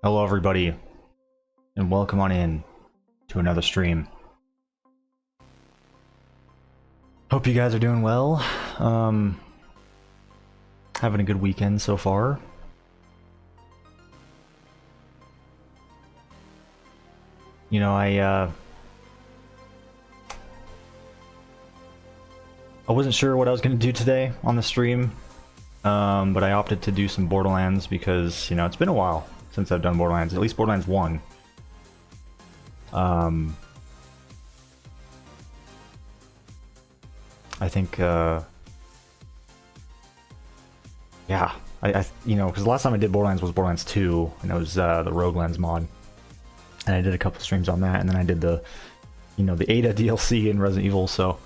Hello everybody, and welcome on in to another stream. Hope you guys are doing well. Having a good weekend so far. You know, I wasn't sure what I was going to do today on the stream, but I opted to do some Borderlands because, you know, it's been a while since I've done Borderlands, at least Borderlands 1. I think, yeah, I you know, because the last time I did Borderlands was Borderlands 2, and it was the Roguelands mod, and I did a couple streams on that, and then I did the, you know, the Ada DLC in Resident Evil. So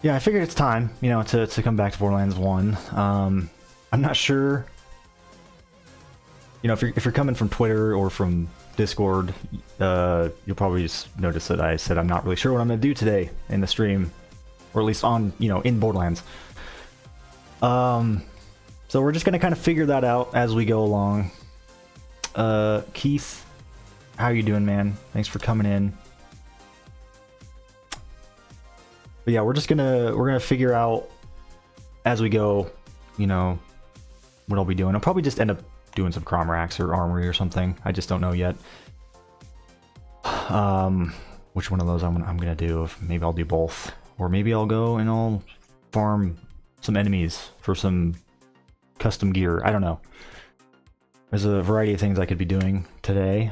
yeah, I figured it's time, you know, to come back to Borderlands 1. I'm not sure. You know, if you're coming from Twitter or from Discord, you'll probably just notice that I said I'm not really sure what I'm going to do today in the stream, or at least on, you know, in Borderlands. So we're just going to kind of figure that out as we go along. Keith, how you doing, man? Thanks for coming in. But yeah, we're gonna figure out as we go, you know, what I'll be doing. I'll probably just end up doing some Crawmerax or Armory or something. I just don't know yet. Which one of those I'm gonna do. Maybe I'll do both, or maybe I'll go and I'll farm some enemies for some custom gear. I don't know. There's a variety of things I could be doing today.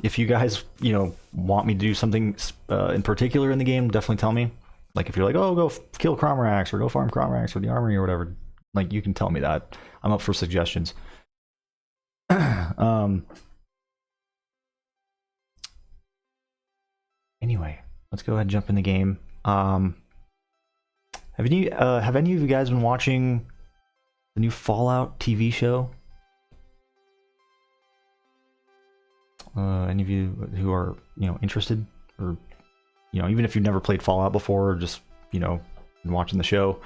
If you guys, you know, want me to do something in particular in the game, definitely tell me. Like if you're like, oh, go kill Crawmerax or go farm Crawmerax or the Armory or whatever, like you can tell me that. I'm up for suggestions. Anyway, let's go ahead and jump in the game. Have any of you guys been watching the new Fallout TV show? Any of you who are, you know, interested, or, you know, even if you've never played Fallout before, or just, you know, been watching the show?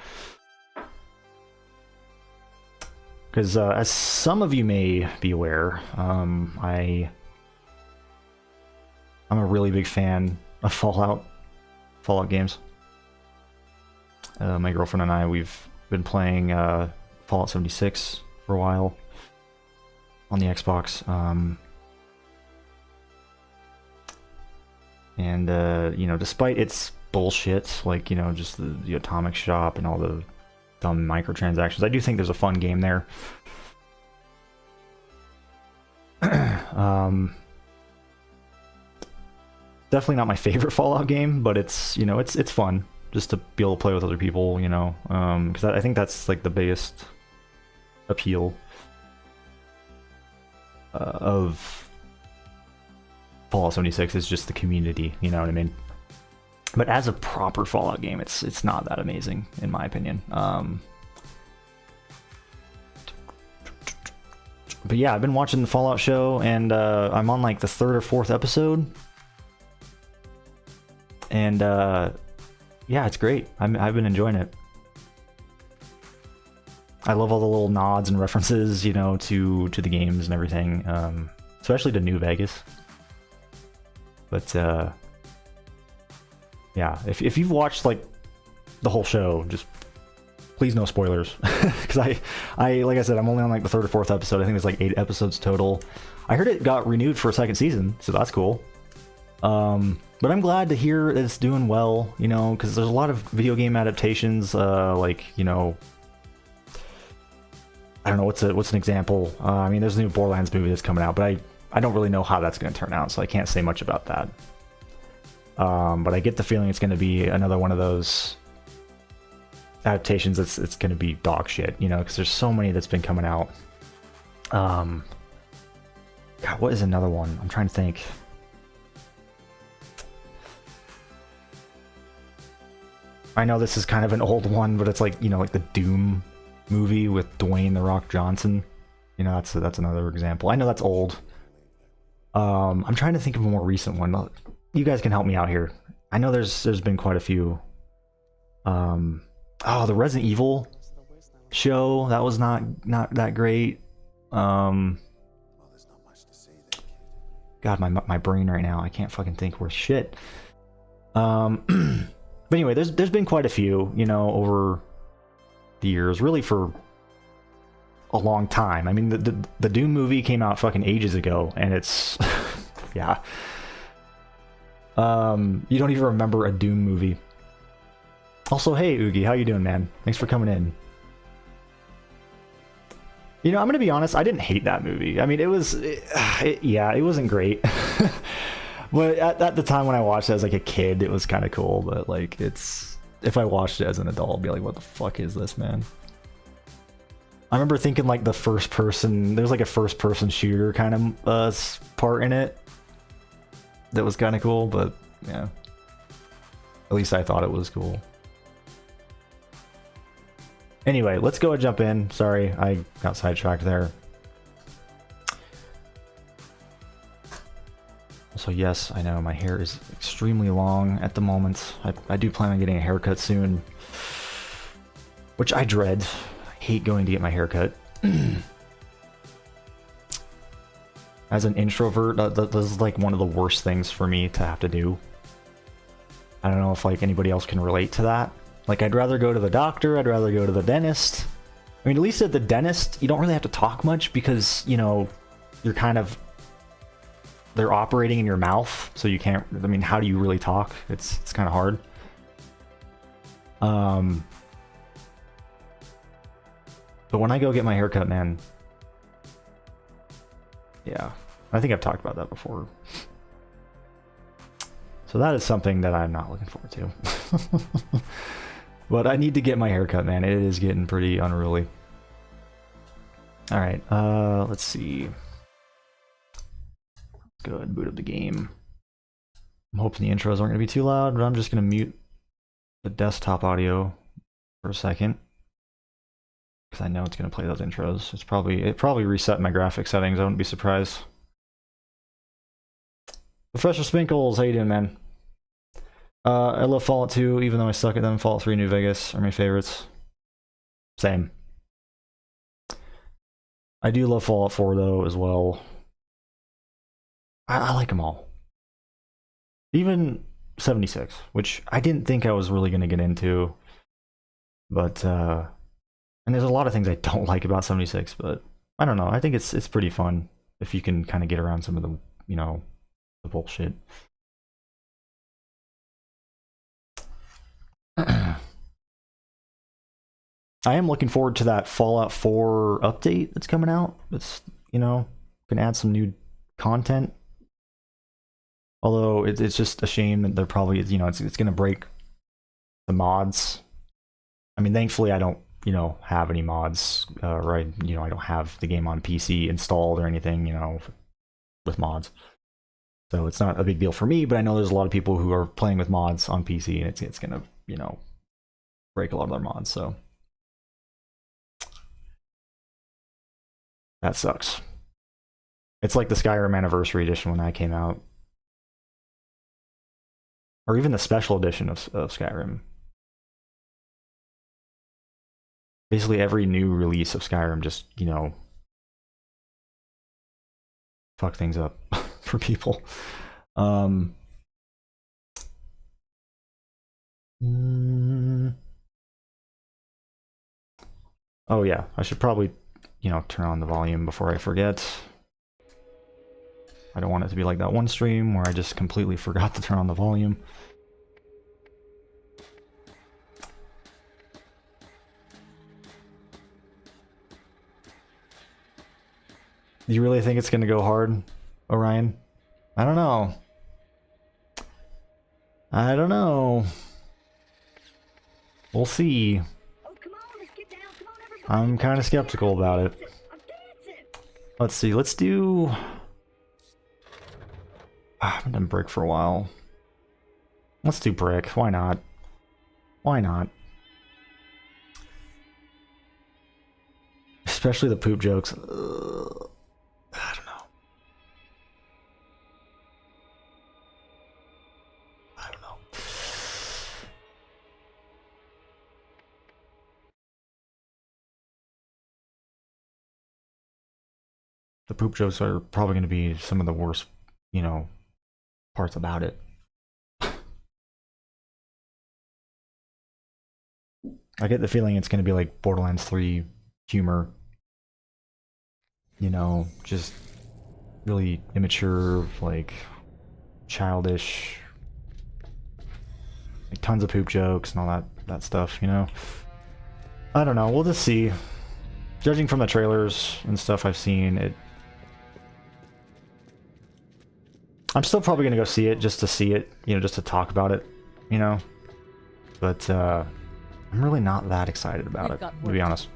Because as some of you may be aware, I'm a really big fan of Fallout games. My girlfriend and I, we've been playing Fallout 76 for a while on the Xbox. And you know, despite its bullshit, like, you know, just the atomic shop and all the dumb microtransactions, I do think there's a fun game there. Definitely not my favorite Fallout game, but it's, you know, it's fun just to be able to play with other people, you know, because I think that's like the biggest appeal of Fallout 76 is just the community, you know what I mean? But as a proper Fallout game, it's not that amazing, in my opinion. But yeah, I've been watching the Fallout show, and I'm on like the 3rd or 4th episode. And yeah, it's great. I've been enjoying it. I love all the little nods and references, you know, to the games and everything, especially to New Vegas. But yeah, if you've watched like the whole show, just please no spoilers, because I like I said, I'm only on like the 3rd or 4th episode. I think there's like 8 episodes total. I heard it got renewed for a 2nd season, so that's cool. But I'm glad to hear that it's doing well, you know, because there's a lot of video game adaptations, like, you know, I don't know, what's an example? I mean, there's a new Borderlands movie that's coming out, but I don't really know how that's going to turn out, so I can't say much about that. But I get the feeling it's going to be another one of those adaptations it's going to be dog shit, you know, because there's so many that's been coming out. God, what is another one? I'm trying to think. I know this is kind of an old one, but it's like, you know, like the Doom movie with Dwayne "The Rock" Johnson. You know, that's another example. I know that's old. I'm trying to think of a more recent one. You guys can help me out here. I know there's been quite a few. Oh, the Resident Evil show, that was not that great. God, my brain right now, I can't fucking think worth shit. But anyway, there's been quite a few, you know, over the years, really for a long time. I mean, the Doom movie came out fucking ages ago, and it's yeah. You don't even remember a Doom movie. Also, hey Oogie, how you doing, man? Thanks for coming in. You know, I'm gonna be honest, I didn't hate that movie. I mean, it wasn't great. But at the time when I watched it as like a kid, it was kind of cool. But like, if I watched it as an adult, I'd be like, what the fuck is this, man? I remember thinking like there's like a first person shooter kind of part in it that was kind of cool, but yeah, at least I thought it was cool. Anyway, let's go and jump in. Sorry, I got sidetracked there. So yes, I know my hair is extremely long at the moment. I do plan on getting a haircut soon, which I dread. I hate going to get my haircut. As an introvert, this is like one of the worst things for me to have to do. I don't know if like anybody else can relate to that. Like, I'd rather go to the doctor, I'd rather go to the dentist. I mean, at least at the dentist, you don't really have to talk much because, you know, you're kind of... they're operating in your mouth, so you can't... I mean, how do you really talk? It's kind of hard. But when I go get my haircut, man... yeah, I think I've talked about that before. So that is something that I'm not looking forward to. But I need to get my haircut, man. It is getting pretty unruly. Alright, let's see. Good, boot up the game. I'm hoping the intros aren't going to be too loud, but I'm just going to mute the desktop audio for a second. Because I know it's going to play those intros. It probably reset my graphic settings, I wouldn't be surprised. Professor Spinkles, how you doing, man? I love Fallout 2, even though I suck at them. Fallout 3 New Vegas are my favorites. Same. I do love Fallout 4, though, as well. I like them all. Even 76, which I didn't think I was really going to get into. But, and there's a lot of things I don't like about 76, but I don't know. I think it's pretty fun if you can kind of get around some of the, you know, the bullshit. I am looking forward to that Fallout 4 update that's coming out. It's, you know, can add some new content. Although it's just a shame that they're probably, you know, it's going to break the mods. I mean, thankfully I don't, you know, have any mods, right? You know, I don't have the game on PC installed or anything, you know, with mods. So it's not a big deal for me, but I know there's a lot of people who are playing with mods on PC, and it's going to, you know, break a lot of their mods, so that sucks. It's like the Skyrim Anniversary Edition when that came out. Or even the special edition of Skyrim. Basically every new release of Skyrim just, you know, fuck things up for people. Oh yeah, I should probably, you know, turn on the volume before I forget. I don't want it to be like that one stream where I just completely forgot to turn on the volume. You really think it's gonna go hard, Orion? I don't know. I don't know. We'll see. Oh, come on, let's get down. Come on, everybody. I'm kind of skeptical about it. I'm dancing. Let's see. Let's do. I haven't done brick for a while. Let's do brick. Why not? Why not? Especially the poop jokes. I don't know. I don't know. The poop jokes are probably going to be some of the worst, you know, parts about it. I get the feeling it's going to be like Borderlands 3 humor. You know, just really immature, like childish, like tons of poop jokes and all that stuff, you know? I don't know, we'll just see. Judging from the trailers and stuff I've seen, I'm still probably gonna go see it just to see it, you know, just to talk about it, you know? But I'm really not that excited about it, to be honest.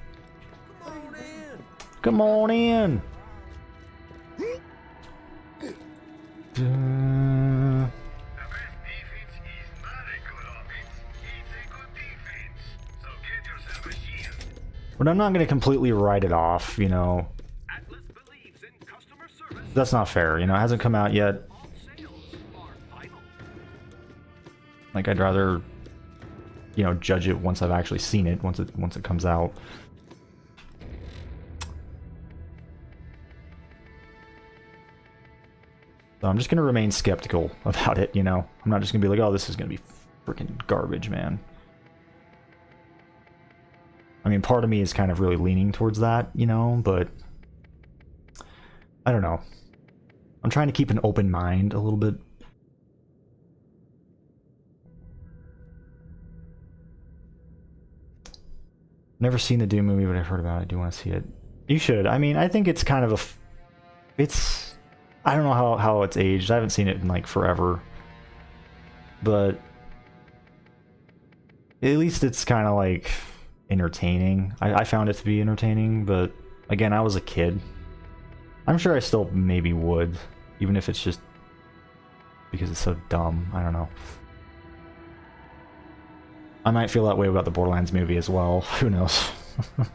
Come on in! But I'm not going to completely write it off, you know. That's not fair, you know, it hasn't come out yet. Like, I'd rather, you know, judge it once I've actually seen it, once it comes out. So I'm just going to remain skeptical about it, you know. I'm not just going to be like, oh, this is going to be freaking garbage, man. I mean, part of me is kind of really leaning towards that, you know, but I don't know. I'm trying to keep an open mind a little bit. Never seen the Doom movie, but I've heard about it. I do want to see it. You should. I mean, I think it's kind of a... I don't know how it's aged. I haven't seen it in like forever. But at least it's kind of like entertaining. I found it to be entertaining, but again, I was a kid. I'm sure I still maybe would, even if it's just because it's so dumb. I don't know. I might feel that way about the Borderlands movie as well. Who knows?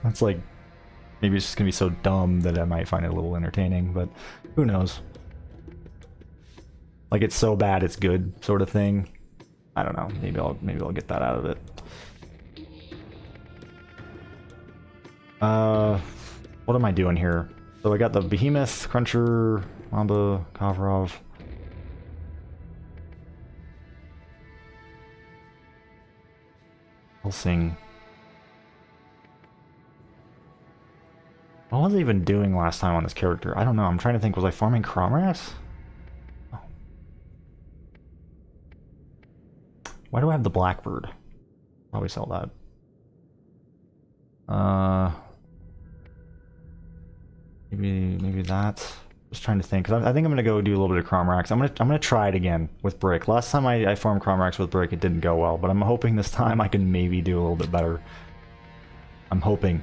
It's like, maybe it's just gonna be so dumb that I might find it a little entertaining, but who knows? Like, it's so bad it's good sort of thing. I don't know. Maybe I'll get that out of it. What am I doing here? So I got the Behemoth, Cruncher, Mamba, Kavrov. I'll sing. What was I even doing last time on this character? I don't know. I'm trying to think. Was I farming Crawmerax? Oh. Why do I have the Blackbird? Probably sell that. Maybe that. Just trying to think. Cause I think I'm gonna go do a little bit of Crawmerax. I'm gonna try it again with brick. Last time I farmed Crawmerax with brick, it didn't go well. But I'm hoping this time I can maybe do a little bit better. I'm hoping.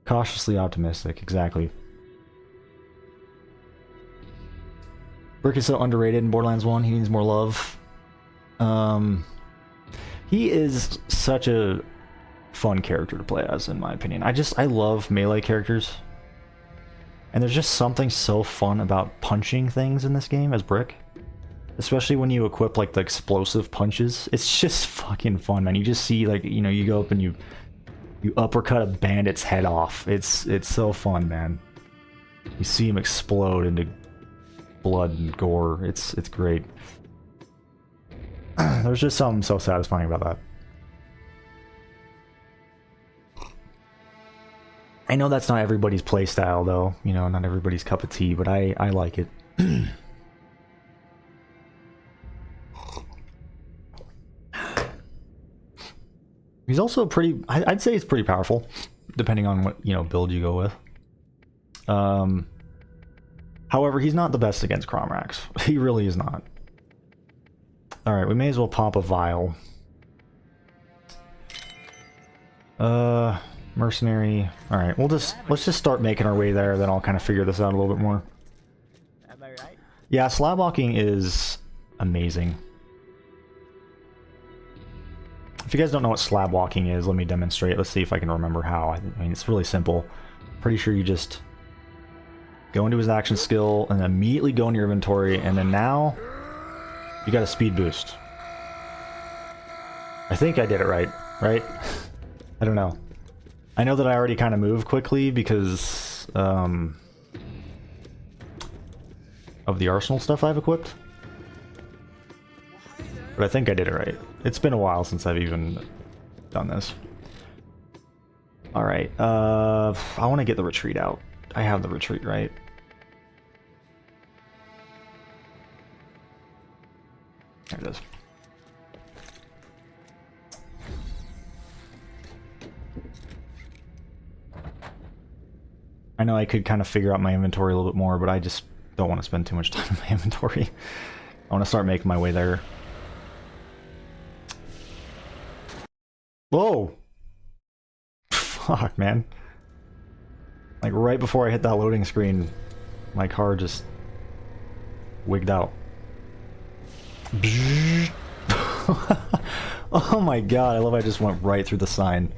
Cautiously optimistic, exactly. Brick is so underrated in Borderlands 1, he needs more love. He is such a fun character to play as, in my opinion. I love melee characters. And there's just something so fun about punching things in this game as Brick. Especially when you equip like the explosive punches. It's just fucking fun, man. You just see like, you know, you go up and you uppercut a bandit's head off. It's so fun, man. You see him explode into blood and gore. It's great. There's just something so satisfying about that. I know that's not everybody's playstyle, though. You know, not everybody's cup of tea, but I like it. He's also pretty... I'd say he's pretty powerful, depending on what, you know, build you go with. However, he's not the best against Crawmerax. He really is not. Alright, we may as well pop a vial. Mercenary. Alright, let's just start making our way there, then I'll kind of figure this out a little bit more. Am I right? Yeah, slab walking is amazing. If you guys don't know what slab walking is, let me demonstrate. Let's see if I can remember how. I mean, it's really simple. Pretty sure you just go into his action skill and immediately go into your inventory, and then now you got a speed boost. I think I did it right? I don't know. I know that I already kind of move quickly because of the arsenal stuff I've equipped. But I think I did it right. It's been a while since I've even done this. Alright, I want to get the retreat out. I have the retreat, right? There it is. I know I could kind of figure out my inventory a little bit more, but I just don't want to spend too much time in my inventory. I want to start making my way there. Whoa! Fuck, man. Like, right before I hit that loading screen, my car just wigged out. Oh my god, I love I just went right through the sign.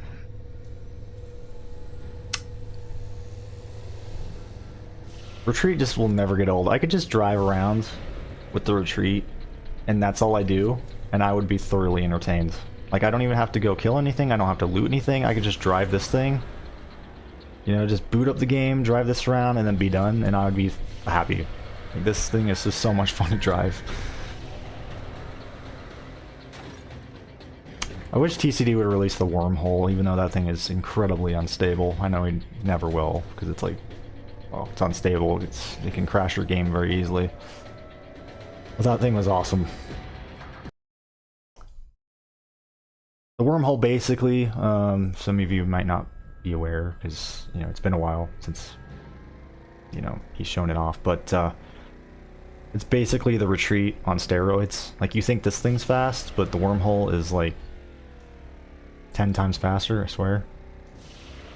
Retreat just will never get old. I could just drive around with the retreat, and that's all I do, and I would be thoroughly entertained. Like, I don't even have to go kill anything, I don't have to loot anything, I could just drive this thing. You know, just boot up the game, drive this around, and then be done, and I would be happy. Like, this thing is just so much fun to drive. I wish TCD would release the wormhole, even though that thing is incredibly unstable. I know he never will, because it's like, well, it's unstable. It can crash your game very easily. But that thing was awesome. The wormhole, basically, some of you might not be aware, because, you know, it's been a while since, you know, he's shown it off, but it's basically the retreat on steroids. Like, you think this thing's fast, but the wormhole is like 10 times faster, I swear.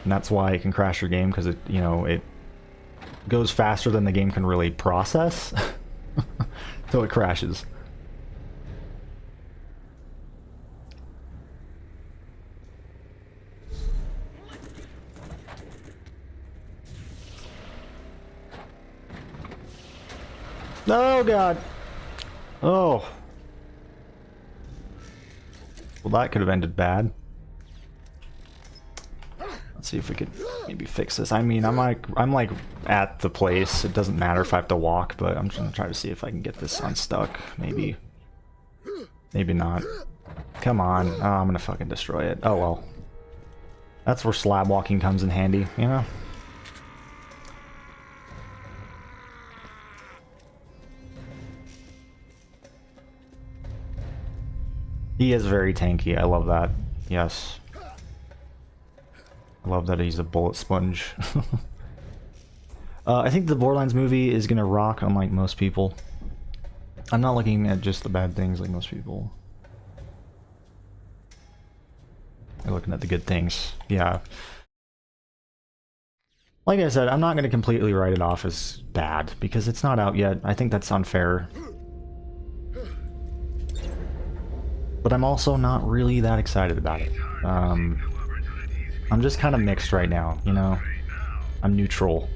And that's why it can crash your game, because it, you know, it goes faster than the game can really process. So it crashes. Oh god. Oh. Well, that could have ended bad. Let's see if we could maybe fix this. I mean, I'm like at the place. It doesn't matter if I have to walk, but I'm just gonna try to see if I can get this unstuck. Maybe. Maybe not. Come on. Oh, I'm gonna fucking destroy it. Oh well. That's where slab walking comes in handy, you know? He is very tanky. I love that. Yes. I love that he's a bullet sponge. I think the Borderlands movie is gonna rock, unlike most people. I'm not looking at just the bad things like most people. I'm looking at the good things. Yeah. Like I said, I'm not gonna completely write it off as bad, because it's not out yet. I think that's unfair. But I'm also not really that excited about it. I'm just kind of mixed right now, you know? I'm neutral.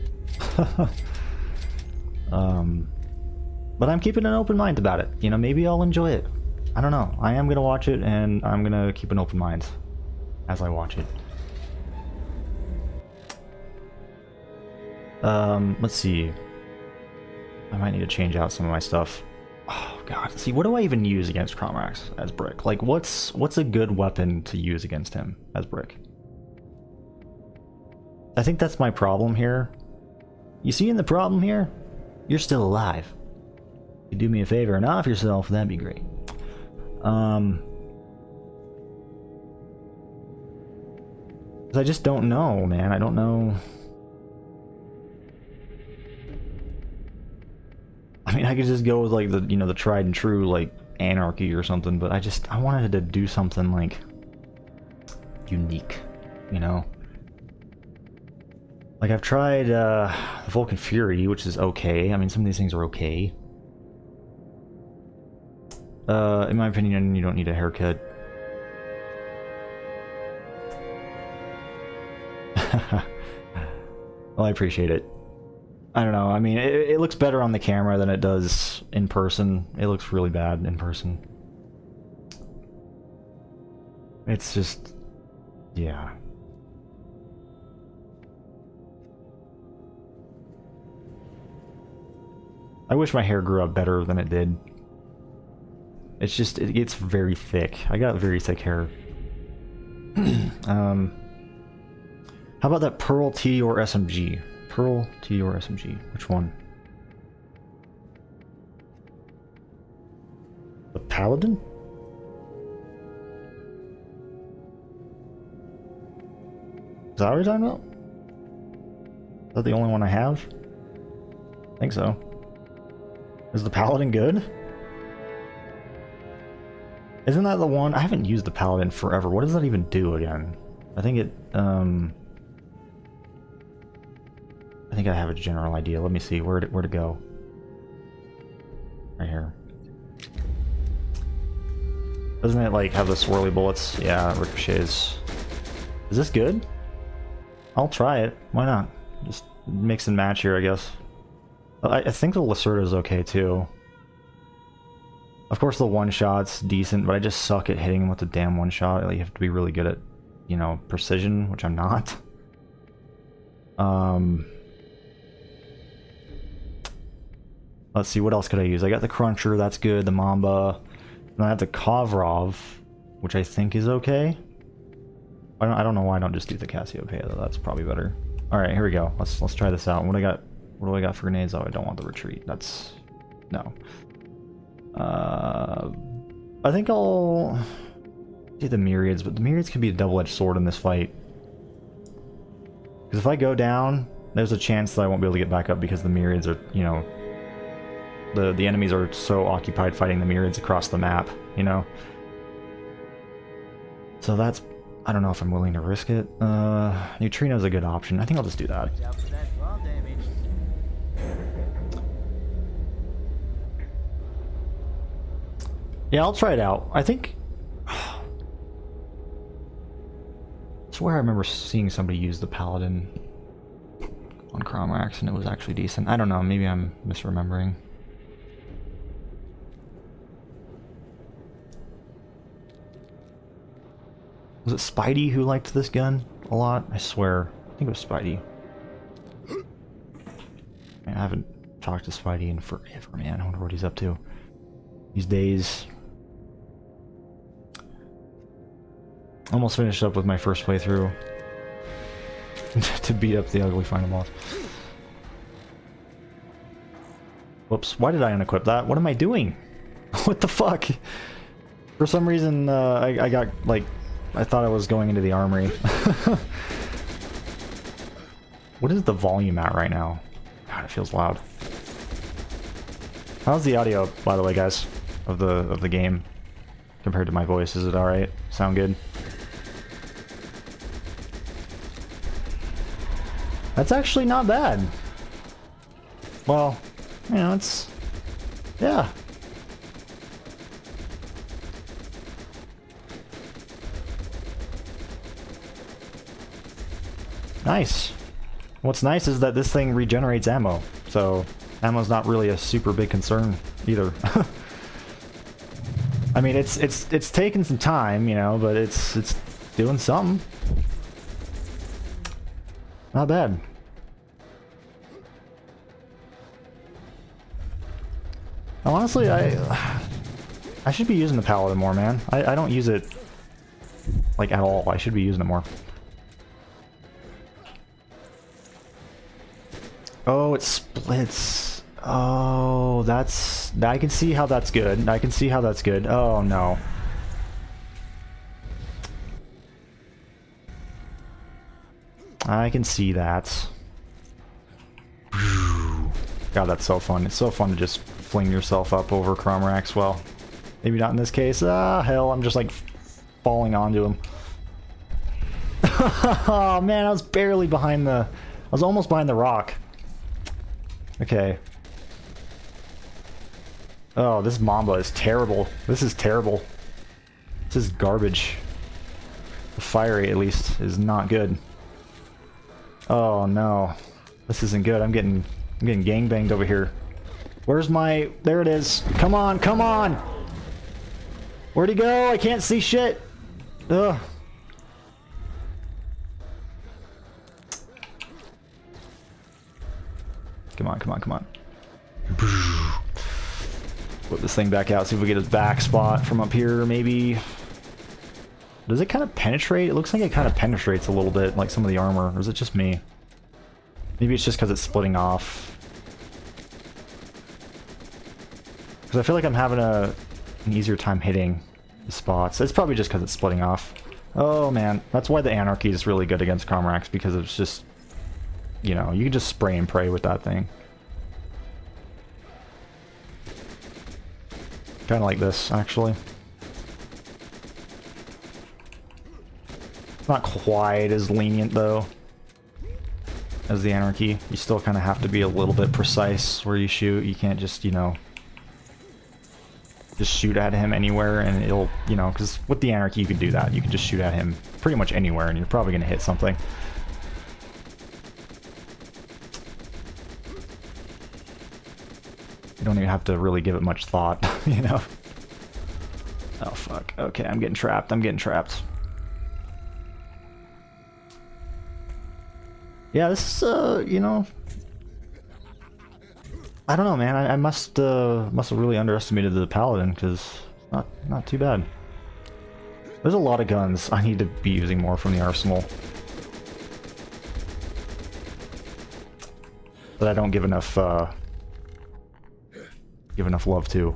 But I'm keeping an open mind about it. You know, maybe I'll enjoy it. I don't know. I am gonna watch it, and I'm gonna keep an open mind as I watch it. Let's see. I might need to change out some of my stuff. Oh god. See, what do I even use against Crawmerax as Brick? Like, what's a good weapon to use against him as Brick? I think that's my problem here. You seeing the problem here? You're still alive. You do me a favor and off yourself, that'd be great. 'Cause I just don't know, man. I don't know. I mean, I could just go with like the, you know, the tried and true like Anarchy or something, but I wanted to do something like unique, you know? Like I've tried the Vulcan Fury, which is okay. I mean, some of these things are okay. In my opinion, you don't need a haircut. Well, I appreciate it. I don't know, I mean, it looks better on the camera than it does in person. It looks really bad in person. It's just... yeah. I wish my hair grew up better than it did. It's just, it gets very thick. I got very thick hair. How about that Pearl T or SMG? Pearl T or SMG? Which one? The Paladin? Is that what you're talking about? Is that the only one I have? I think so. Is the Paladin good? Isn't that the one? I haven't used the Paladin forever. What does that even do again? I think it, I think I have a general idea. Let me see where to go. Right here. Doesn't it like have the swirly bullets? Yeah, it ricochets. Is this good? I'll try it. Why not? Just mix and match here, I guess. I think the Lacerda is okay too. Of course, the one shot's decent, but I just suck at hitting with the damn one shot. Like, you have to be really good at, you know, precision, which I'm not. Let's see, what else could I use? I got the Cruncher, that's good, the Mamba. Then I have the Kovrov, which I think is okay. I don't know why I don't just do the Cassiopeia, though. That's probably better. Alright, here we go. Let's try this out. What do I got for grenades? Oh, I don't want the retreat. That's... no. I think I'll do the Myriads, but the Myriads can be a double-edged sword in this fight. Because if I go down, there's a chance that I won't be able to get back up because the Myriads are, you know... The enemies are so occupied fighting the Myriads across the map, you know? So that's... I don't know if I'm willing to risk it. Neutrino's a good option. I think I'll just do that. Watch out for that ball damage. Yeah, I'll try it out. I think... I swear I remember seeing somebody use the Paladin on Crawmerax and it was actually decent. I don't know, maybe I'm misremembering. Was it Spidey who liked this gun a lot? I swear. I think it was Spidey. Man, I haven't talked to Spidey in forever, man. I wonder what he's up to these days. Almost finished up with my first playthrough to beat up the ugly final boss. Whoops, why did I unequip that? What am I doing? What the fuck? For some reason, I got, like, I thought I was going into the armory. What is the volume at right now? God, it feels loud. How's the audio, by the way, guys, of the game compared to my voice? Is it alright? Sound good? That's actually not bad. Well, you know, it's... yeah. Nice. What's nice is that this thing regenerates ammo, so ammo's not really a super big concern either. I mean, it's taken some time, you know, but it's doing something. Not bad. Honestly, I should be using the paladin more, man. I don't use it like at all. I should be using it more. Oh, it splits. Oh, that's... I can see how that's good. I can see how that's good. Oh, no. I can see that. God, that's so fun. It's so fun to just fling yourself up over Crawmerax. Well, maybe not in this case. Ah, hell, I'm just like falling onto him. Oh, man, I was barely behind the... I was almost behind the rock. Okay. Oh, this Mamba is terrible. This is terrible. This is garbage. The fire rate, at least, is not good. Oh, no. This isn't good. I'm getting gangbanged over here. Where's my... There it is. Come on, come on! Where'd he go? I can't see shit! Ugh. Come on, come on, come on. Put this thing back out, see if we get his back spot from up here, maybe. Does it kind of penetrate? It looks like it kind of penetrates a little bit, like some of the armor. Or is it just me? Maybe it's just because it's splitting off. Because I feel like I'm having an easier time hitting the spots. It's probably just because it's splitting off. Oh man, that's why the Anarchy is really good against Crawmerax, because it's just... You know, you can just spray and pray with that thing. Kind of like this, actually. It's not quite as lenient, though, as the Anarchy. You still kind of have to be a little bit precise where you shoot. You can't just, you know, just shoot at him anywhere and it'll, you know, because with the Anarchy you can do that. You can just shoot at him pretty much anywhere and you're probably going to hit something. You don't even have to really give it much thought, you know? Oh, fuck. Okay, I'm getting trapped. I'm getting trapped. Yeah, this is, you know... I don't know, man. I must have really underestimated the Paladin, because not too bad. There's a lot of guns I need to be using more from the arsenal. But I don't give enough love to.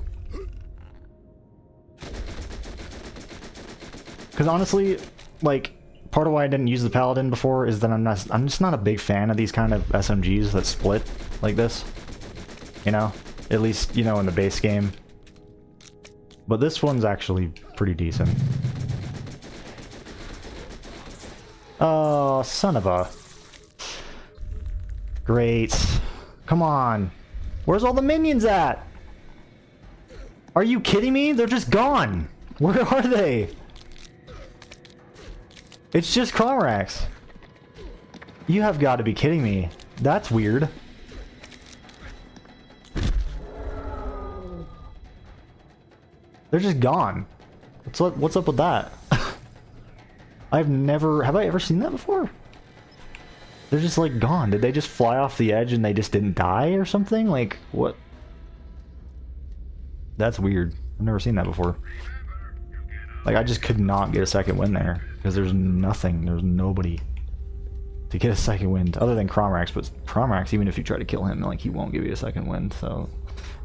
Because honestly, like, part of why I didn't use the Paladin before is that I'm just not a big fan of these kind of SMGs that split like this. You know? At least, you know, in the base game. But this one's actually pretty decent. Oh, son of a... Great. Come on. Where's all the minions at? Are you kidding me? They're just gone. Where are they? It's just Crawmerax. You have got to be kidding me. That's weird. They're just gone. What's up with that? Have I ever seen that before? They're just like gone. Did they just fly off the edge and they just didn't die or something? Like, what? That's weird. I've never seen that before. Like, I just could not get a second win there. Because there's nothing. There's nobody to get a second win. Other than Crawmerax. But Crawmerax, even if you try to kill him, like, he won't give you a second win. So,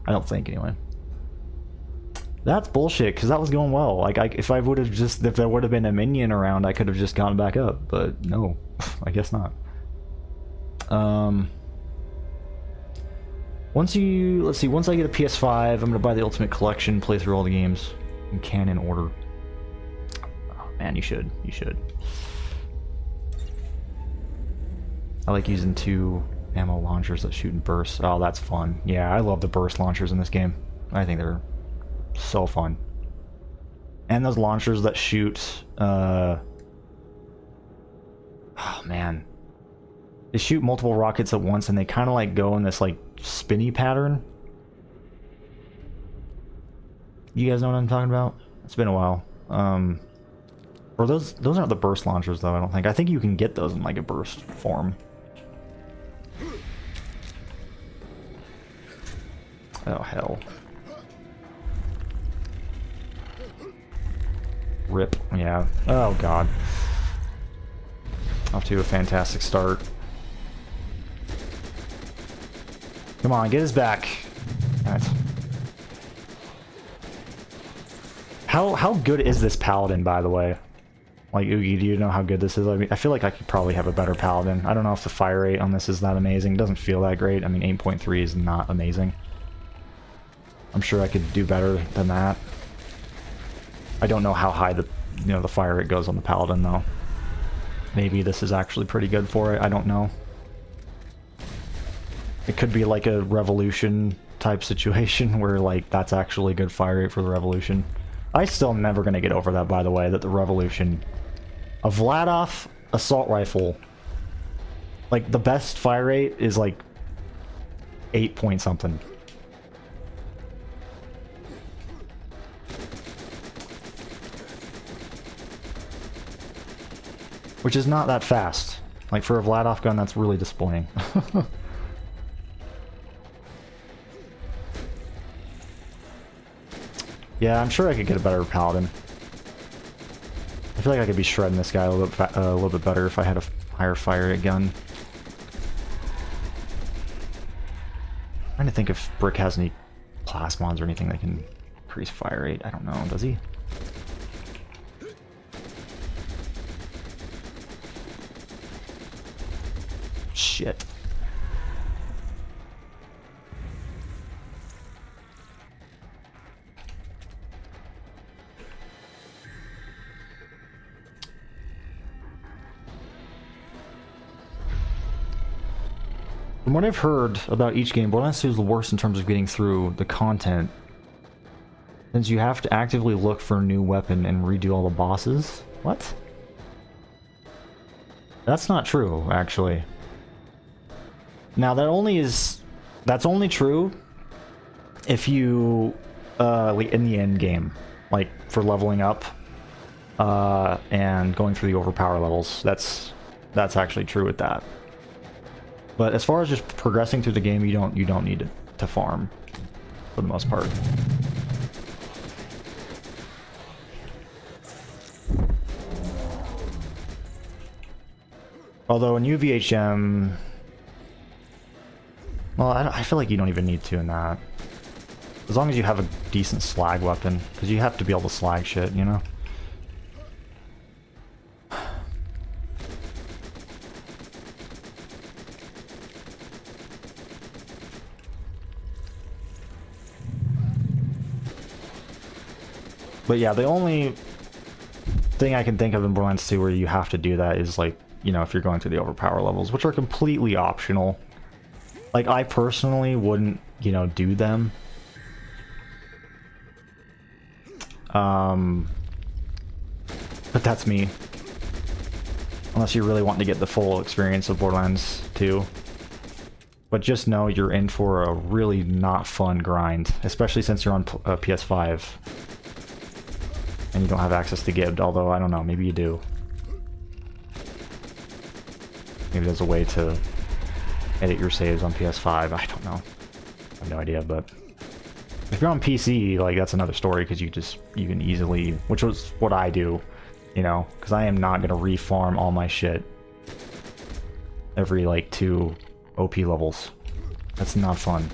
I don't think, anyway. That's bullshit, because that was going well. Like, if there would have been a minion around, I could have just gone back up. But, no. I guess not. Let's see, once I get a PS5, I'm gonna buy the Ultimate Collection, play through all the games in canon order. Oh, man, you should. I like using 2 ammo launchers that shoot in bursts. Oh, that's fun. Yeah, I love the burst launchers in this game. I think they're so fun. And those launchers that shoot, oh, man. They shoot multiple rockets at once, and they kind of like go in this like spinny pattern. You guys know what I'm talking about? It's been a while. Or those aren't the burst launchers though, I don't think. I think you can get those in like a burst form. Oh hell. Rip, yeah. Oh god. Off to a fantastic start. Come on, get his back. Alright. How good is this paladin, by the way? Like, Oogie, do you know how good this is? I mean, I feel like I could probably have a better paladin. I don't know if the fire rate on this is that amazing. It doesn't feel that great. I mean, 8.3 is not amazing. I'm sure I could do better than that. I don't know how high the the fire rate goes on the paladin though. Maybe this is actually pretty good for it. I don't know. It could be like a revolution type situation where like that's actually good fire rate for the revolution. I still am never gonna get over that, by the way, that the revolution, a Vladov assault rifle, like the best fire rate is like 8 point something. Which is not that fast. Like for a Vladov gun, that's really disappointing. Yeah, I'm sure I could get a better paladin. I feel like I could be shredding this guy a little bit better if I had a higher fire rate gun. I'm trying to think if Brick has any plasmons or anything that can increase fire rate. I don't know. Does he? Shit. From what I've heard about each game, Borderlands 2 is the worst in terms of getting through the content, since you have to actively look for a new weapon and redo all the bosses. What? That's not true, actually. Now that's only true if you like in the end game, like for leveling up and going through the overpower levels. That's actually true with that. But as far as just progressing through the game, you don't need to farm for the most part. Although in UVHM, well, I feel like you don't even need to in that. As long as you have a decent slag weapon, because you have to be able to slag shit, you know? But yeah, the only thing I can think of in Borderlands 2 where you have to do that is like, if you're going through the overpower levels, which are completely optional. Like, I personally wouldn't, do them. But that's me. Unless you really want to get the full experience of Borderlands 2. But just know you're in for a really not fun grind, especially since you're on PS5. And you don't have access to Gibbed, although I don't know, maybe you do. Maybe there's a way to edit your saves on PS5, I don't know. I have no idea, but if you're on PC, like, that's another story, because you can easily, which was what I do, because I am not going to refarm all my shit every, like, 2 OP levels. That's not fun.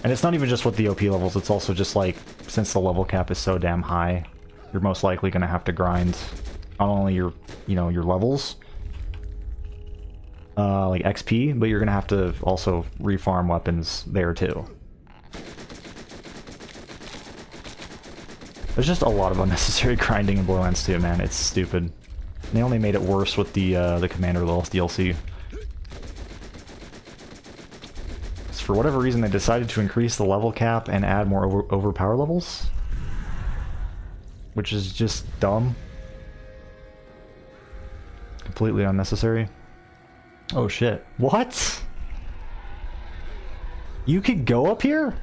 And it's not even just with the OP levels, it's also just like, since the level cap is so damn high, you're most likely going to have to grind not only your, your levels, like XP, but you're going to have to also refarm weapons there too. There's just a lot of unnecessary grinding in Borderlands 2, man. It's stupid. And they only made it worse with the Commander Lilith DLC. For whatever reason, they decided to increase the level cap and add more overpower levels. which is just dumb. Completely unnecessary. Oh shit. What? You could go up here?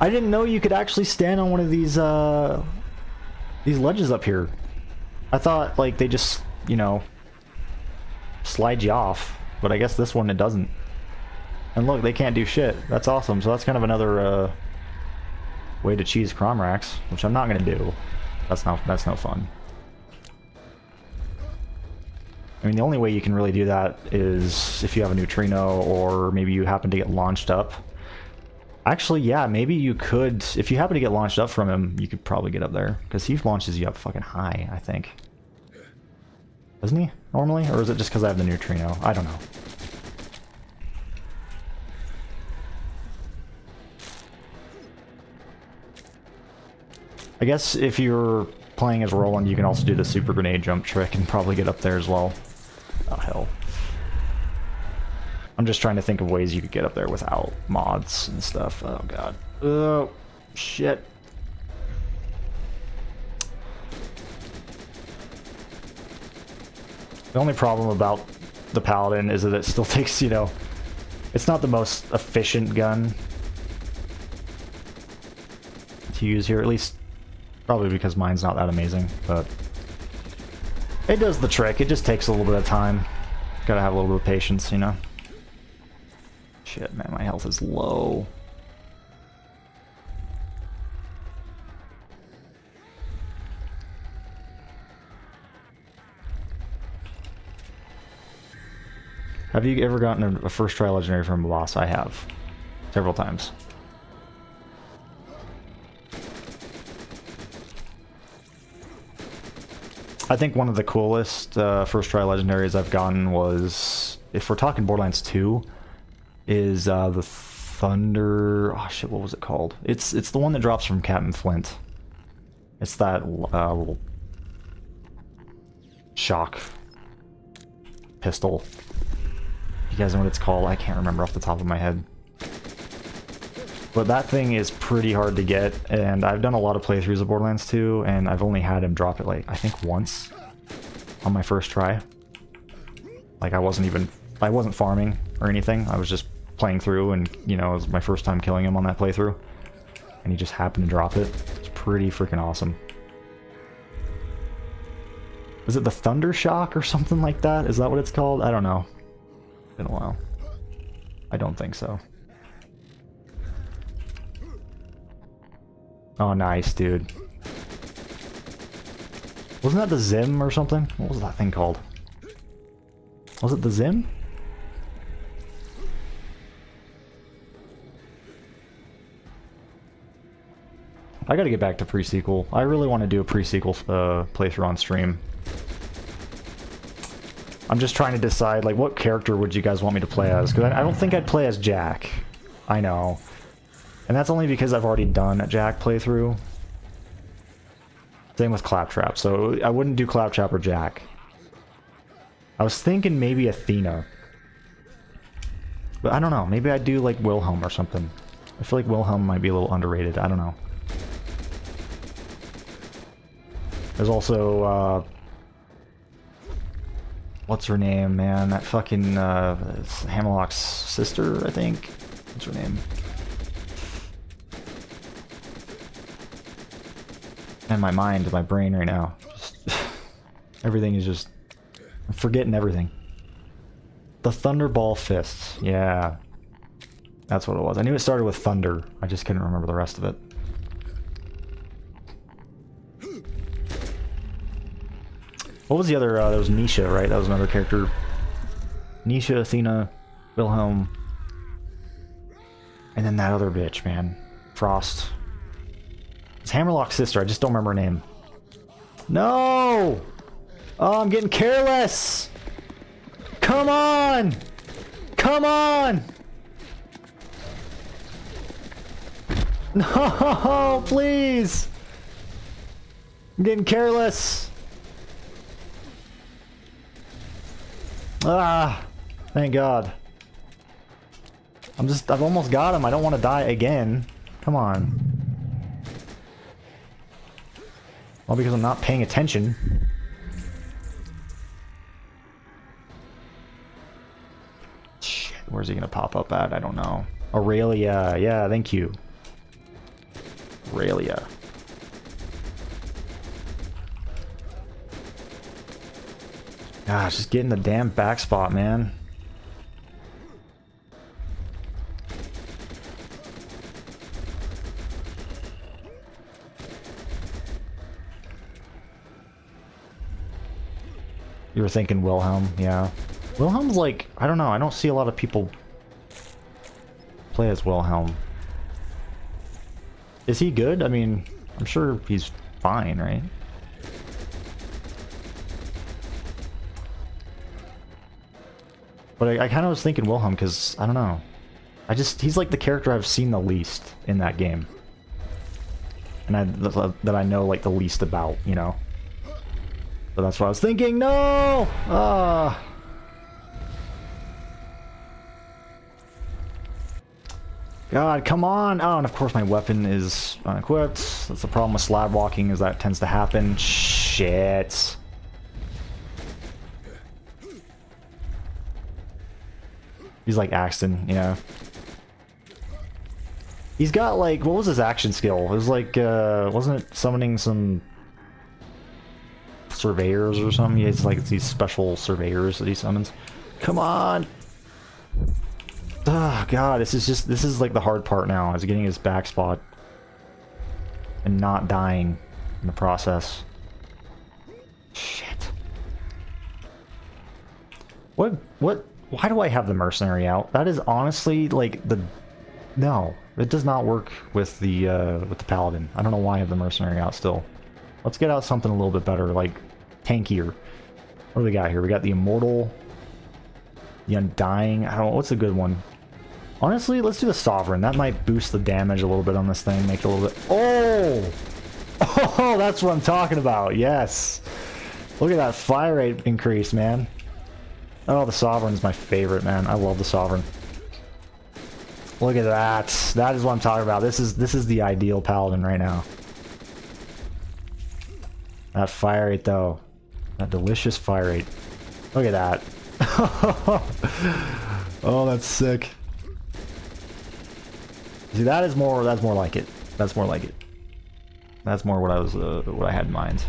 I didn't know you could actually stand on one of these ledges up here. I thought, like, they just, you know, slide you off. But I guess this one, it doesn't. And look, they can't do shit. That's awesome. So that's kind of another way to cheese Crawmerax, which I'm not going to do. That's no fun. I mean, the only way you can really do that is if you have a neutrino, or maybe you happen to get launched up. Actually, yeah, maybe you could, if you happen to get launched up from him, you could probably get up there. Because he launches you up fucking high, I think. Doesn't he, normally? Or is it just because I have the neutrino? I don't know. I guess if you're playing as Roland, you can also do the super grenade jump trick and probably get up there as well. Oh, hell. I'm just trying to think of ways you could get up there without mods and stuff. Oh, God. Oh, shit. The only problem about the Paladin is that it still takes, you know, it's not the most efficient gun to use here, at least probably because mine's not that amazing, but it does the trick. It just takes a little bit of time. Gotta have a little bit of patience, you know. Shit, man, my health is low. Have you ever gotten a first try legendary from a boss? I have. Several times. I think one of the coolest first try legendaries I've gotten was, if we're talking Borderlands 2, is the Thunder... Oh shit, what was it called? It's the one that drops from Captain Flint. It's that little shock pistol. You guys know what it's called? I can't remember off the top of my head. But that thing is pretty hard to get, and I've done a lot of playthroughs of Borderlands 2, and I've only had him drop it, like, I think once on my first try. Like, I wasn't farming or anything. I was just playing through, and, you know, it was my first time killing him on that playthrough. And he just happened to drop it. It's pretty freaking awesome. Is it the Thunder Shock or something like that? Is that what it's called? I don't know. It's been a while. I don't think so. Oh, nice, dude. Wasn't that the Zim or something? What was that thing called? Was it the Zim? I gotta get back to pre-sequel. I really want to do a pre-sequel playthrough on stream. I'm just trying to decide, like, what character would you guys want me to play as? Because I don't think I'd play as Jack. I know. And that's only because I've already done a Jack playthrough. Same with Claptrap, so I wouldn't do Claptrap or Jack. I was thinking maybe Athena. But I don't know, maybe I'd do like Wilhelm or something. I feel like Wilhelm might be a little underrated, I don't know. There's also, what's her name, man? That fucking, it's Hammerlock's sister, I think? What's her name? And my mind, my brain right now. Just everything is just... I'm forgetting everything. The Thunderball Fists. Yeah. That's what it was. I knew it started with thunder. I just couldn't remember the rest of it. What was the other... there was Nisha, right? That was another character. Nisha, Athena, Wilhelm. And then that other bitch, man. Frost. It's Hammerlock's sister. I just don't remember her name. No! Oh, I'm getting careless! Come on! Come on! No, please! I'm getting careless. Ah, thank God. I've almost got him. I don't want to die again. Come on. Well, because I'm not paying attention. Shit, where's he gonna pop up at? I don't know. Aurelia, yeah, thank you. Aurelia. Gosh, just getting the damn back spot, man. You were thinking Wilhelm, yeah. Wilhelm's like, I don't know, I don't see a lot of people play as Wilhelm. Is he good? I mean, I'm sure he's fine, right? But I kind of was thinking Wilhelm because, I don't know. He's like the character I've seen the least in that game. And that I know like the least about, you know? So that's what I was thinking. No! God, come on! Oh, and of course my weapon is unequipped. That's the problem with slab walking, is that tends to happen. Shit. He's like Axton, yeah. He's got like, what was his action skill? It was like, wasn't it summoning some surveyors or something? He has like these special surveyors that he summons. Come on! Oh god, this is like the hard part now, is getting his back spot and not dying in the process. Shit. Why do I have the mercenary out? That is honestly like no, it does not work with the paladin. I don't know why I have the mercenary out still. Let's get out something a little bit better, like tankier. What do we got here? We got the immortal, the undying. I don't know, what's a good one? Honestly, let's do the sovereign. That might boost the damage a little bit on this thing, make it a little bit. Oh, that's what I'm talking about. Yes. Look at that fire rate increase, man. Oh, the sovereign's my favorite, man. I love the sovereign. Look at that. That is what I'm talking about. This is the ideal paladin right now. That fire rate, though. That delicious fire rate. Look at that. Oh, that's sick. See, that's more like it. That's more like it. That's more what I had in mind.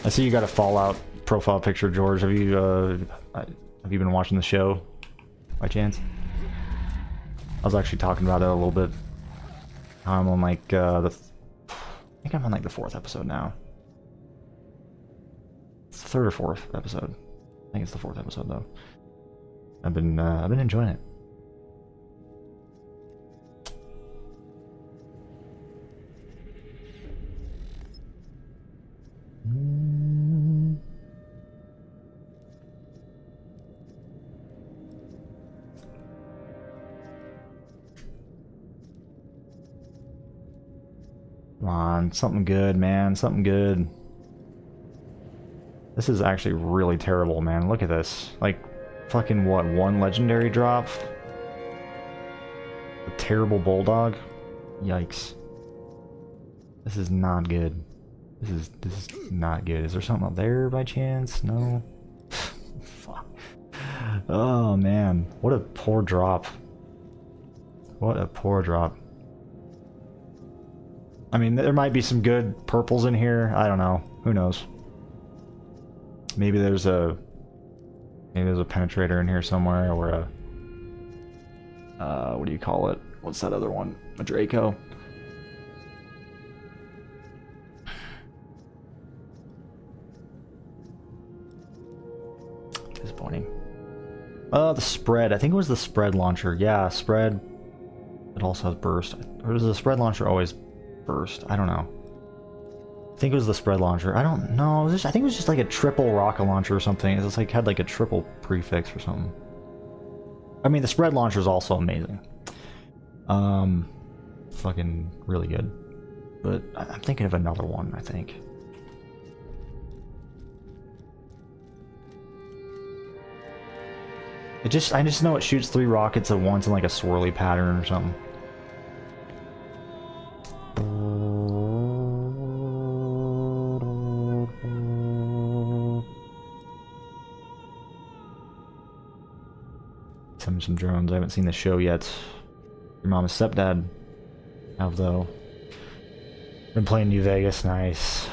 I see you got a Fallout profile picture, George. Have you been watching the show by chance? I was actually talking about it a little bit. I'm on like I think I'm on like the 4th episode now. It's the 3rd or 4th episode. I think it's the 4th episode though. I've been enjoying it. Come on, something good, man. Something good. This is actually really terrible, man. Look at this. Like, fucking what, 1 legendary drop? A terrible bulldog? Yikes. This is not good. This is not good. Is there something up there by chance? No? Fuck. Oh, man. What a poor drop. What a poor drop. I mean, there might be some good purples in here. I don't know. Who knows? Maybe there's a penetrator in here somewhere, or a what do you call it? What's that other one? A Draco. Disappointing. The spread. I think it was the spread launcher. Yeah, spread. It also has burst. Or does the spread launcher always burst? I don't know. I think it was the spread launcher. I don't know. I think it was just like a triple rocket launcher or something. It was like had like a triple prefix or something. I mean, the spread launcher is also amazing. Fucking really good. But I'm thinking of another one, I think. I just know it shoots 3 rockets at once in like a swirly pattern or something. Some drones. I haven't seen the show yet. Your mom and stepdad have though. Been playing New Vegas, nice.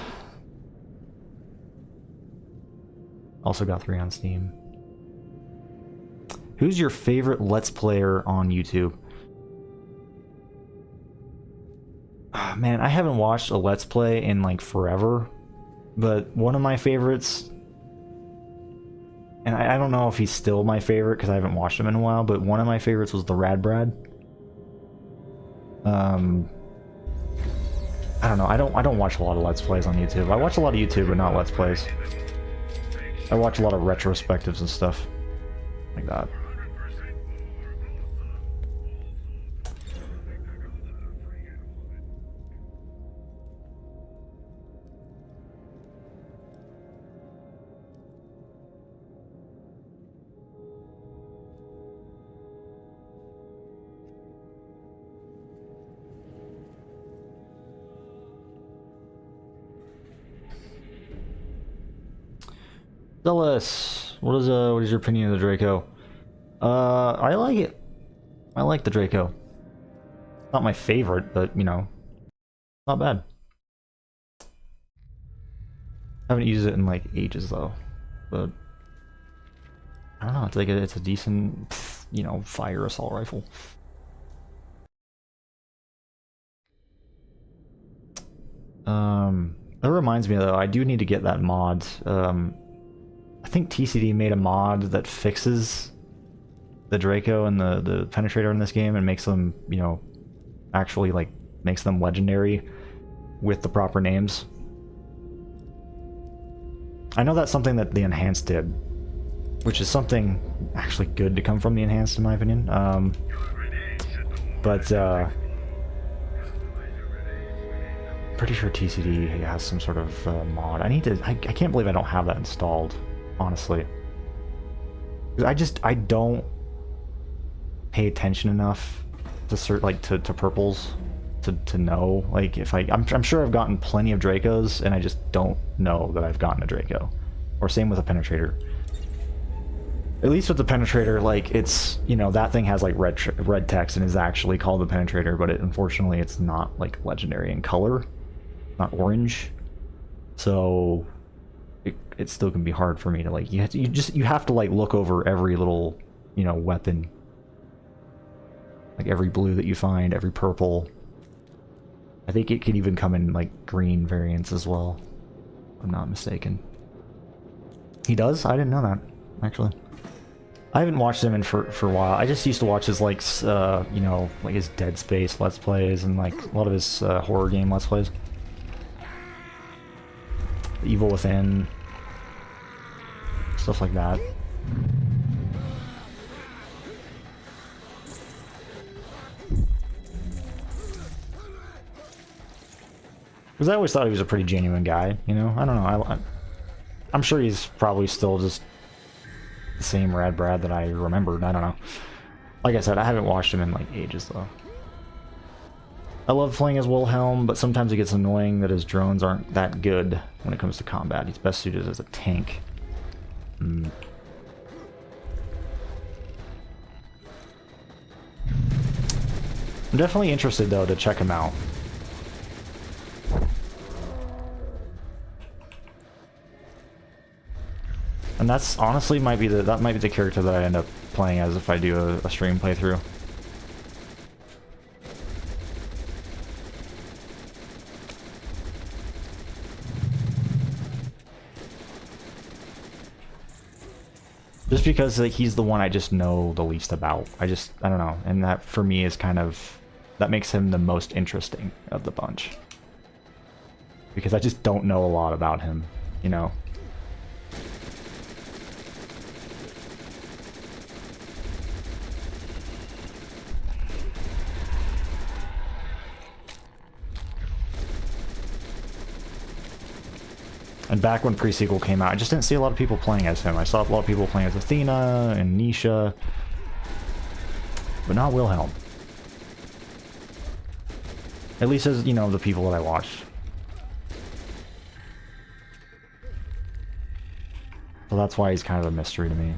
Also got 3 on Steam. Who's your favorite Let's Player on YouTube? Oh, man, I haven't watched a Let's Play in like forever, but one of my favorites, and I don't know if he's still my favorite because I haven't watched him in a while, but one of my favorites was the Rad Brad. I don't know. I don't watch a lot of Let's Plays on YouTube. I watch a lot of YouTube, but not Let's Plays. I watch a lot of retrospectives and stuff like that. Zealous, what is your opinion of the Draco? I like it. I like the Draco. Not my favorite, but you know, not bad. Haven't used it in like ages though, but I don't know. It's like it's a decent, you know, fire assault rifle. That reminds me though, I do need to get that mod. I think TCD made a mod that fixes the Draco and the Penetrator in this game and makes them, you know, actually like makes them legendary with the proper names. I know that's something that the Enhanced did, which is something actually good to come from the Enhanced in my opinion. But pretty sure TCD has some sort of mod. I can't believe I don't have that installed, honestly. I don't pay attention enough to to purples to know, like, if I'm sure I've gotten plenty of Dracos and I just don't know that I've gotten a Draco. Or same with a Penetrator. At least with the Penetrator, like, it's, you know, that thing has like red text and is actually called the Penetrator, but unfortunately it's not like legendary in color, not orange. So it still can be hard for me to, like, you have to like look over every little, you know, weapon, like every blue that you find, every purple. I think it could even come in like green variants as well, if I'm not mistaken. He does? I didn't know that, actually. I haven't watched him in for a while. I just used to watch his, like, you know, like his Dead Space Let's Plays and like a lot of his horror game Let's Plays. Evil Within, stuff like that. Because I always thought he was a pretty genuine guy, you know? I don't know, I'm sure he's probably still just the same Rad Brad that I remembered, I don't know. Like I said, I haven't watched him in like ages though. I love playing as Wilhelm, but sometimes it gets annoying that his drones aren't that good when it comes to combat. He's best suited as a tank. I'm definitely interested though to check him out. And that's honestly might be the character that I end up playing as if I do a stream playthrough. Just because, like, he's the one I just know the least about. I don't know, and that for me is kind of, that makes him the most interesting of the bunch. Because I just don't know a lot about him, you know. And back when pre-sequel came out, I just didn't see a lot of people playing as him. I saw a lot of people playing as Athena and Nisha, but not Wilhelm. At least as, you know, the people that I watched. So that's why he's kind of a mystery to me.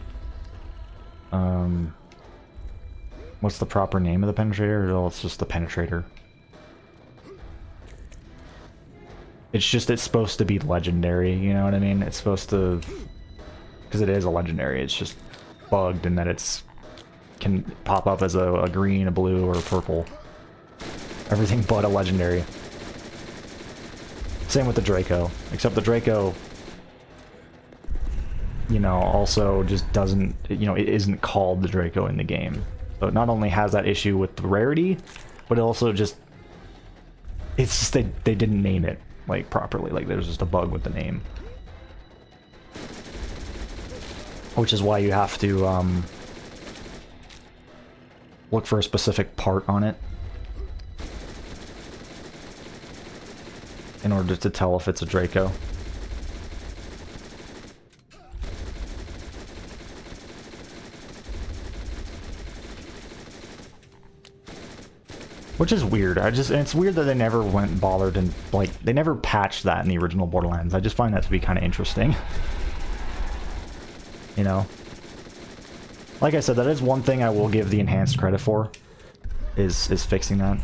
What's the proper name of the penetrator? Oh, it's just the penetrator. It's supposed to be legendary, you know what I mean? It's supposed to... Because it is a legendary, it's just bugged in that it's... can pop up as a green, a blue, or a purple. Everything but a legendary. Same with the Draco. Except the Draco... you know, also just doesn't... you know, it isn't called the Draco in the game. So it not only has that issue with the rarity, but it also just... it's just they didn't name it. Like, properly. Like, there's just a bug with the name. Which is why you have to, look for a specific part on it. In order to tell if it's a Draco. Which is weird. And it's weird that they never went and bothered and, like, they never patched that in the original Borderlands. I just find that to be kind of interesting. You know? Like I said, that is one thing I will give the enhanced credit for, is fixing that.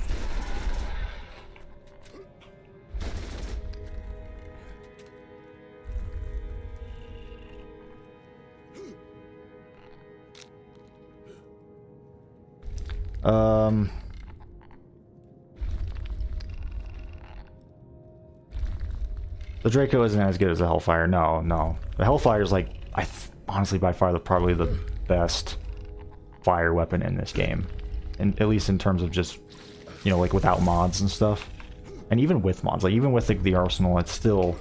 The Draco isn't as good as the Hellfire. No. The Hellfire is like, honestly, by far probably the best fire weapon in this game, and at least in terms of just, you know, like without mods and stuff, and even with mods, like even with the arsenal, it's still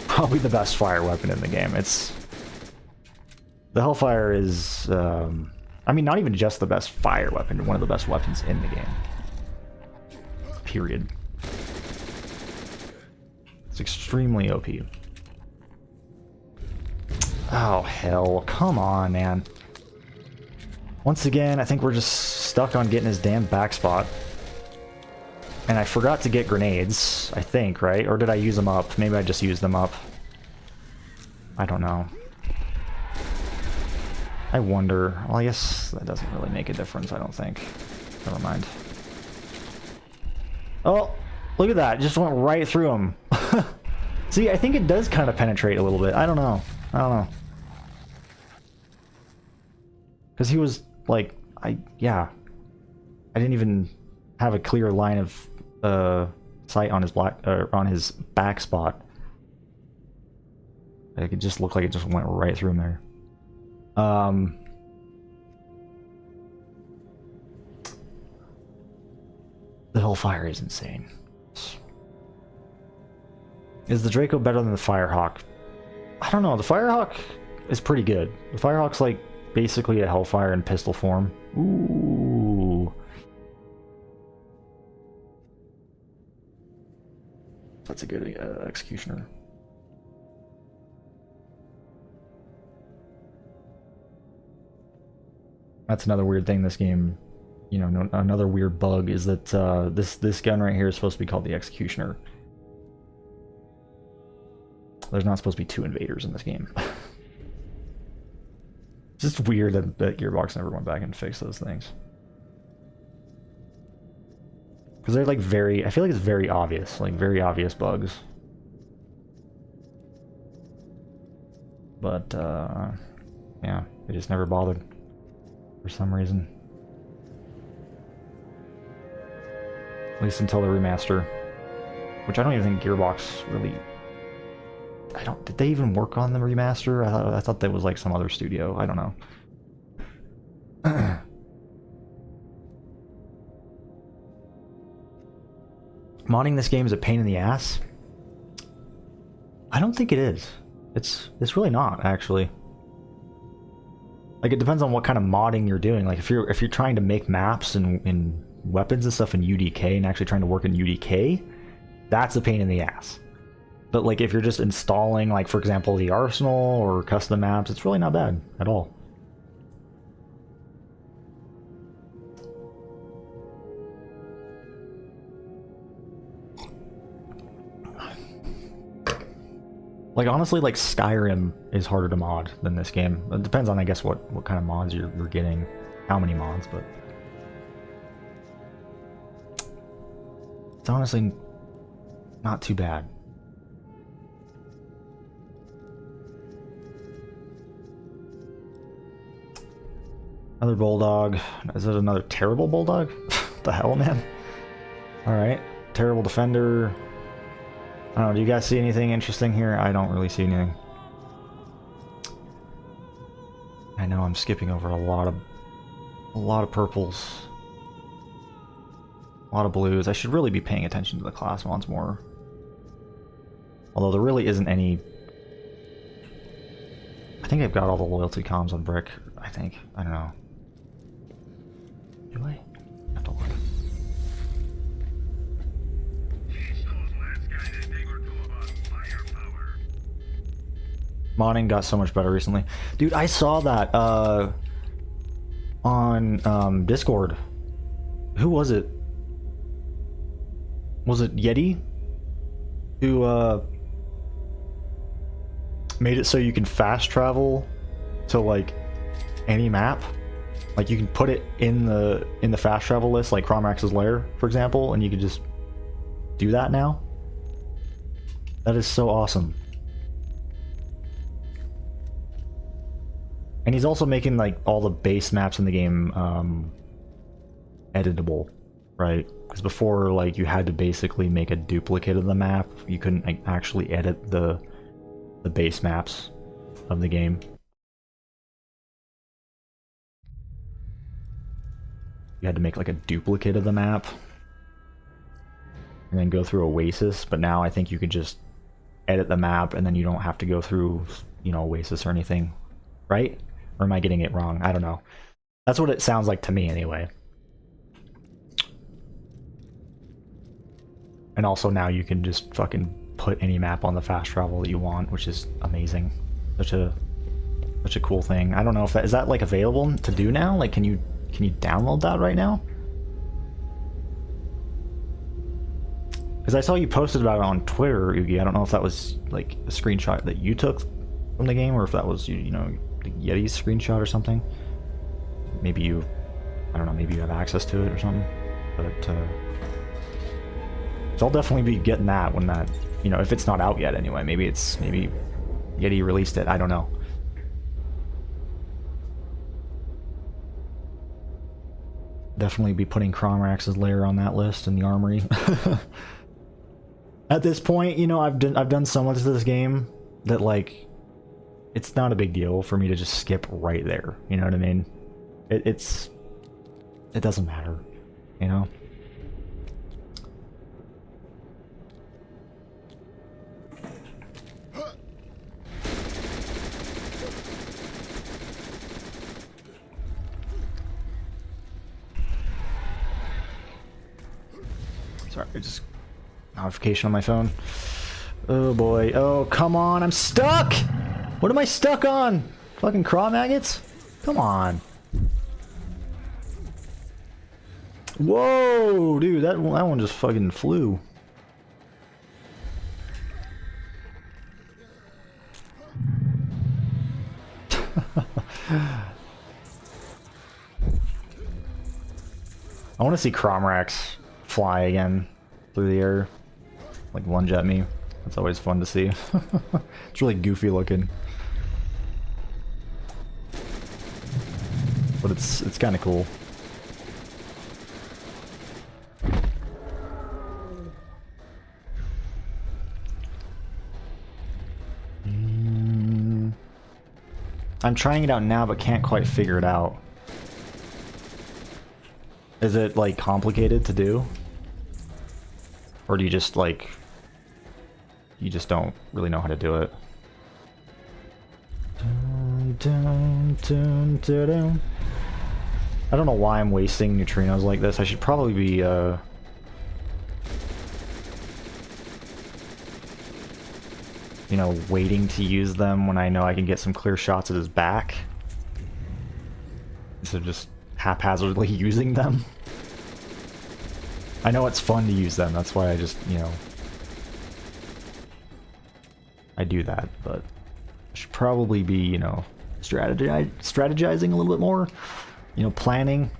probably the best fire weapon in the game. It's the Hellfire is, I mean, not even just the best fire weapon, one of the best weapons in the game. Period. It's extremely OP. Oh, hell. Come on, man. Once again, I think we're just stuck on getting his damn back spot. And I forgot to get grenades, I think, right? Or did I use them up? Maybe I just used them up. I don't know. I wonder. Well, I guess that doesn't really make a difference, I don't think. Never mind. Oh, look at that. It just went right through him. See, I think it does kind of penetrate a little bit. I don't know. Because he was, like, yeah. I didn't even have a clear line of sight on his back spot. Like, it just looked like it just went right through him there. The Hellfire is insane. Is the Draco better than the Firehawk? I don't know. The Firehawk is pretty good. The Firehawk's like basically a Hellfire in pistol form. Ooh. That's a good executioner. That's another weird thing this game, you know, another weird bug is that this gun right here is supposed to be called the Executioner. There's not supposed to be two invaders in this game. It's just weird that Gearbox never went back and fixed those things. Because they're like I feel like it's very obvious, like very obvious bugs. But, yeah, they just never bothered. For some reason. At least until the remaster. Which I don't even think Gearbox really... Did they even work on the remaster? I thought that was like some other studio. I don't know. Modding this game is a pain in the ass? I don't think it is. It's really not, actually. Like, it depends on what kind of modding you're doing. Like, if you're trying to make maps and weapons and stuff in UDK and actually trying to work in UDK, that's a pain in the ass. But like if you're just installing, like for example, the Arsenal or custom maps, it's really not bad at all. Like honestly, like Skyrim is harder to mod than this game. It depends on, I guess, what kind of mods you're getting, how many mods, but it's honestly not too bad. Another bulldog. Is it another terrible bulldog? What the hell, man? All right, terrible defender. I don't know, do you guys see anything interesting here? I don't really see anything. I know I'm skipping over a lot of purples. A lot of blues. I should really be paying attention to the class mods more. Although there really isn't any... I think I've got all the loyalty comms on brick, I think. I don't know. Do I? I have to look. Modding got so much better recently. Dude, I saw that on Discord. Who was it? Was it Yeti? Who made it so you can fast travel to like any map? Like you can put it in the fast travel list, like Crawmerax's lair, for example, and you can just do that now. That is so awesome. And he's also making like all the base maps in the game editable, right? Because before, like, you had to basically make a duplicate of the map. You couldn't like, actually edit the base maps of the game. You had to make like a duplicate of the map and then go through Oasis. But now I think you could just edit the map and then you don't have to go through, you know, Oasis or anything, right? Or am I getting it wrong? I don't know. That's what it sounds like to me anyway. And also now you can just fucking put any map on the fast travel that you want, which is amazing. Such a cool thing. I don't know if that is that like available to do now? Like can you download that right now? Because I saw you posted about it on Twitter, Oogie. I don't know if that was like a screenshot that you took from the game or if that was you know, the Yeti's screenshot or something. Maybe you, I don't know, maybe you have access to it or something. But so I'll definitely be getting that when that, you know, if it's not out yet anyway. Maybe Yeti released it. I don't know. Definitely be putting Crawmerax's lair on that list in the Armory. At this point, you know, I've done so much to this game that like it's not a big deal for me to just skip right there. You know what I mean? It doesn't matter, you know? Sorry, just notification on my phone. Oh boy. Oh, come on. I'm stuck! What am I stuck on? Fucking craw maggots? Come on. Whoa, dude, that one just fucking flew. I want to see Crawmerax fly again through the air, like lunge at me. That's always fun to see. It's really goofy looking, but it's kind of cool. I'm trying it out now, but can't quite figure it out. Is it like complicated to do? Or do you just like... You just don't really know how to do it? I don't know why I'm wasting neutrinos like this. I should probably be you know, waiting to use them when I know I can get some clear shots at his back. So just haphazardly using them. I know it's fun to use them, that's why I just, you know, I do that, but I should probably be, you know, strategizing a little bit more, you know, planning.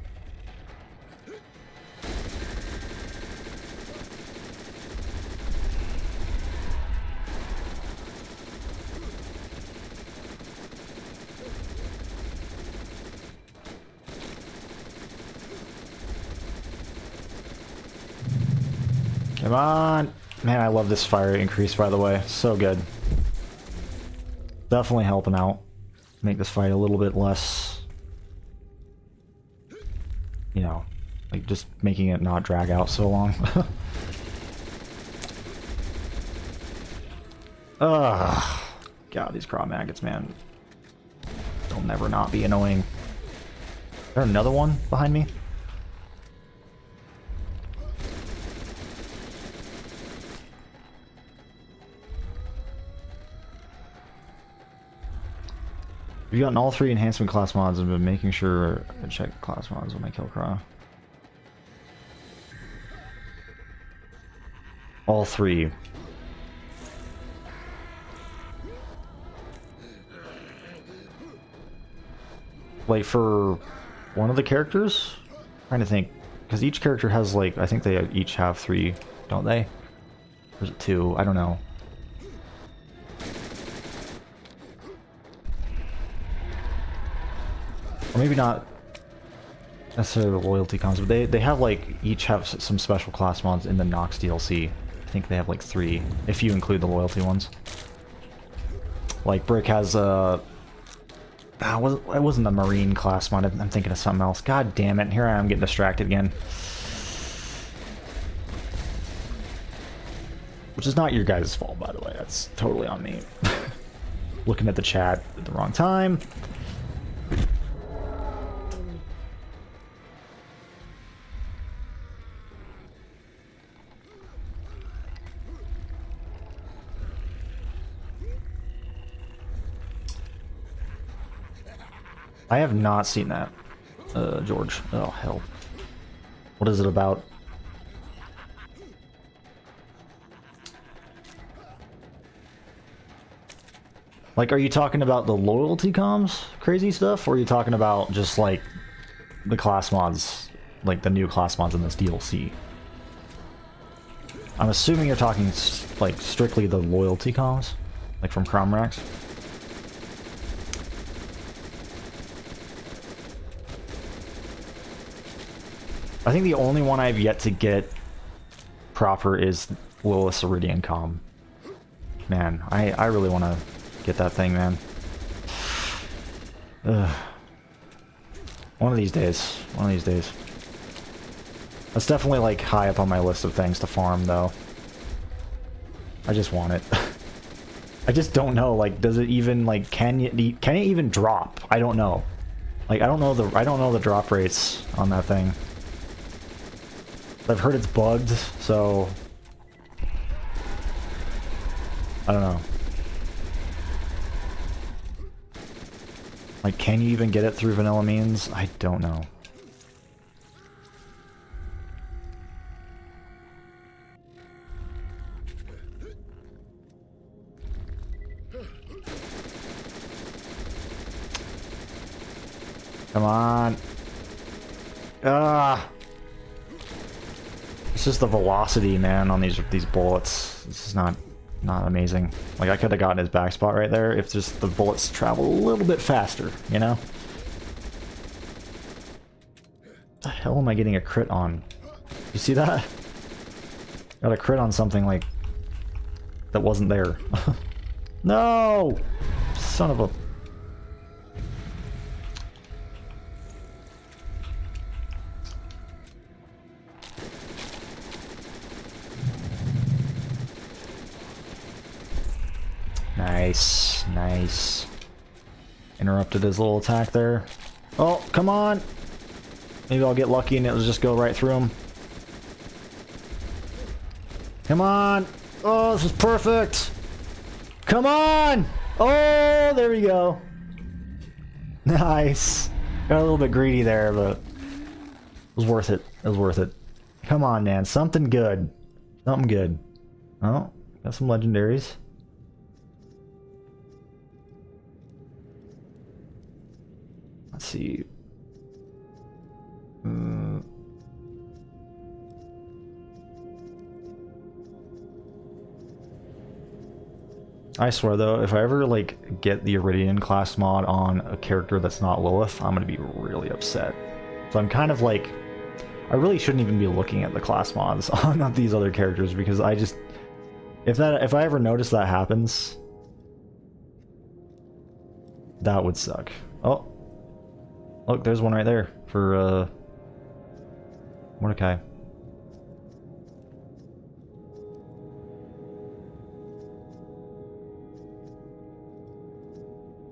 Come on! Man, I love this fire increase, by the way. So good. Definitely helping out. Make this fight a little bit less... You know, like just making it not drag out so long. Ugh. God, these Crawmerax, man. They'll never not be annoying. Is there another one behind me? We've gotten all 3 enhancement class mods and been making sure I check class mods when I kill Craw. All 3. Like for one of the characters? I'm trying to think. Because each character has like, I think they each have 3, don't they? Or is it 2? I don't know. Or maybe not necessarily the loyalty cons, but they have like, each have some special class mods in the Nox DLC. I think they have like 3, if you include the loyalty ones. Like Brick has a... it wasn't the Marine class mod, I'm thinking of something else. God damn it, here I am getting distracted again. Which is not your guys' fault, by the way, that's totally on me. Looking at the chat at the wrong time. I have not seen that, George. Oh, hell. What is it about? Like, are you talking about the loyalty comms crazy stuff, or are you talking about just, like, the class mods, like, the new class mods in this DLC? I'm assuming you're talking, like, strictly the loyalty comms, like from Crawmerax. I think the only one I've yet to get proper is Lilith's Iridian comm. Man, I really want to get that thing, man. Ugh. One of these days. One of these days. That's definitely like high up on my list of things to farm, though. I just want it. I just don't know. Like, does it even like can it even drop? I don't know. Like, I don't know the drop rates on that thing. I've heard it's bugged, so I don't know. Like, can you even get it through vanilla means? I don't know. Come on. Ah. It's just the velocity, man, on these bullets. This is not amazing. Like, I could have gotten his back spot right there if just the bullets travel a little bit faster, you know? What the hell am I getting a crit on? You see that? Got a crit on something like that wasn't there. No! Son of a... Nice, nice. Interrupted his little attack there. Oh, come on! Maybe I'll get lucky and it'll just go right through him. Come on! Oh, this is perfect! Come on! Oh, there we go. Nice. Got a little bit greedy there, but it was worth it. It was worth it. Come on, man. Something good. Something good. Oh, got some legendaries. Let's see. I swear though, if I ever like get the Iridian class mod on a character that's not Lilith, I'm gonna be really upset. So I'm kind of like, I really shouldn't even be looking at the class mods on these other characters, because I just, if I ever notice that happens, that would suck. Oh, look, there's one right there for Mordecai.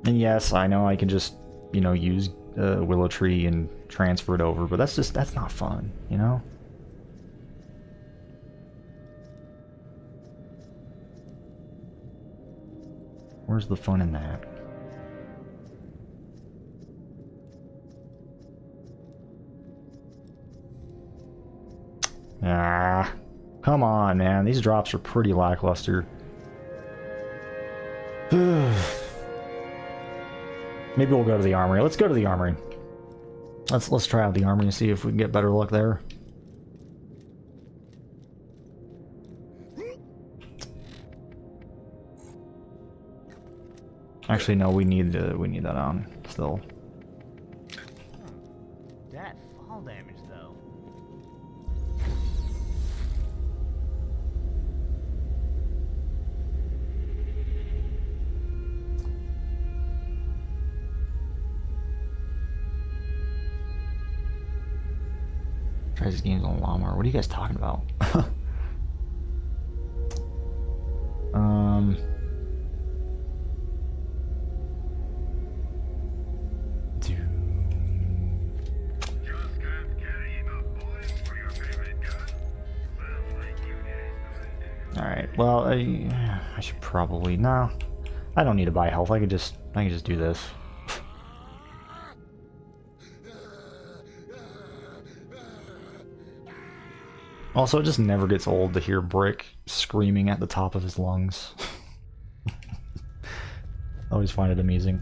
And yes, I know I can just, you know, use Willow Tree and transfer it over, but that's not fun, you know? Where's the fun in that? Ah, come on, man. These drops are pretty lackluster. Maybe we'll go to the Armory. Let's go to the Armory. Let's try out the Armory and see if we can get better luck there. Actually, no. We need that on still. That fall damage though. Tries these games on Llama. What are you guys talking about? Alright, well, I should probably... No, I don't need to buy health. I could just do this. Also, it just never gets old to hear Brick screaming at the top of his lungs. I always find it amusing.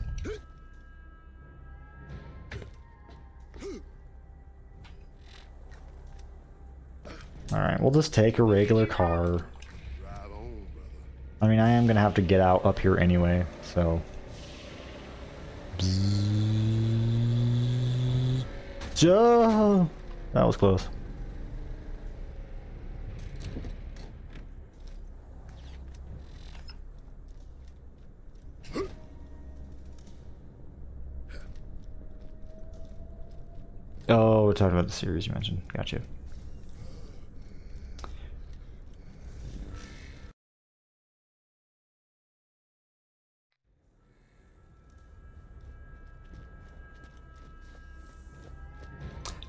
Alright, we'll just take a regular car. I mean, I am gonna have to get out up here anyway, so... Joe! That was close. Oh, we're talking about the series you mentioned. Gotcha.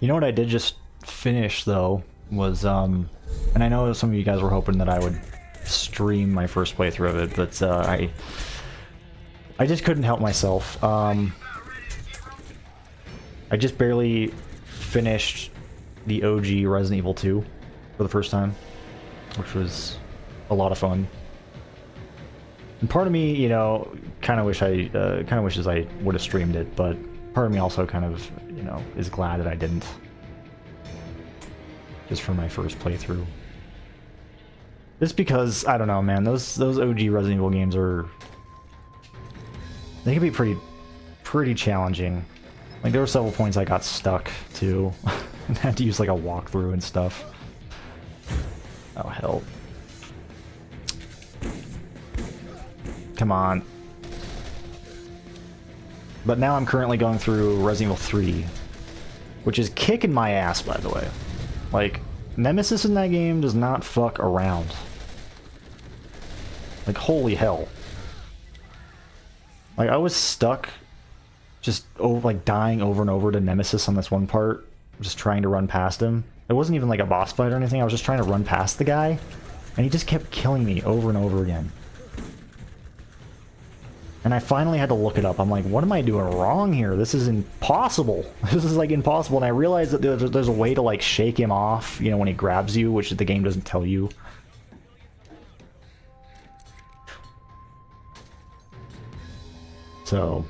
You know what I did just finish though was and I know some of you guys were hoping that I would stream my first playthrough of it, but I just couldn't help myself. I just barely finished the OG Resident Evil 2 for the first time, which was a lot of fun. And part of me, you know, kind of wishes I would have streamed it, but part of me also kind of, you know, is glad that I didn't. Just for my first playthrough. Just because, I don't know, man, those OG Resident Evil games they can be pretty challenging. Like, there were several points I got stuck, too. And had to use, like, a walkthrough and stuff. Oh, hell. Come on. But now I'm currently going through Resident Evil 3, which is kicking my ass, by the way. Like, Nemesis in that game does not fuck around. Like, holy hell. Like, I was stuck just dying over and over to Nemesis on this one part, just trying to run past him. It wasn't even like a boss fight or anything, I was just trying to run past the guy, and he just kept killing me over and over again. And I finally had to look it up. I'm like, what am I doing wrong here? This is impossible. This is like impossible. And I realized that there's a way to like shake him off, you know, when he grabs you, which the game doesn't tell you. So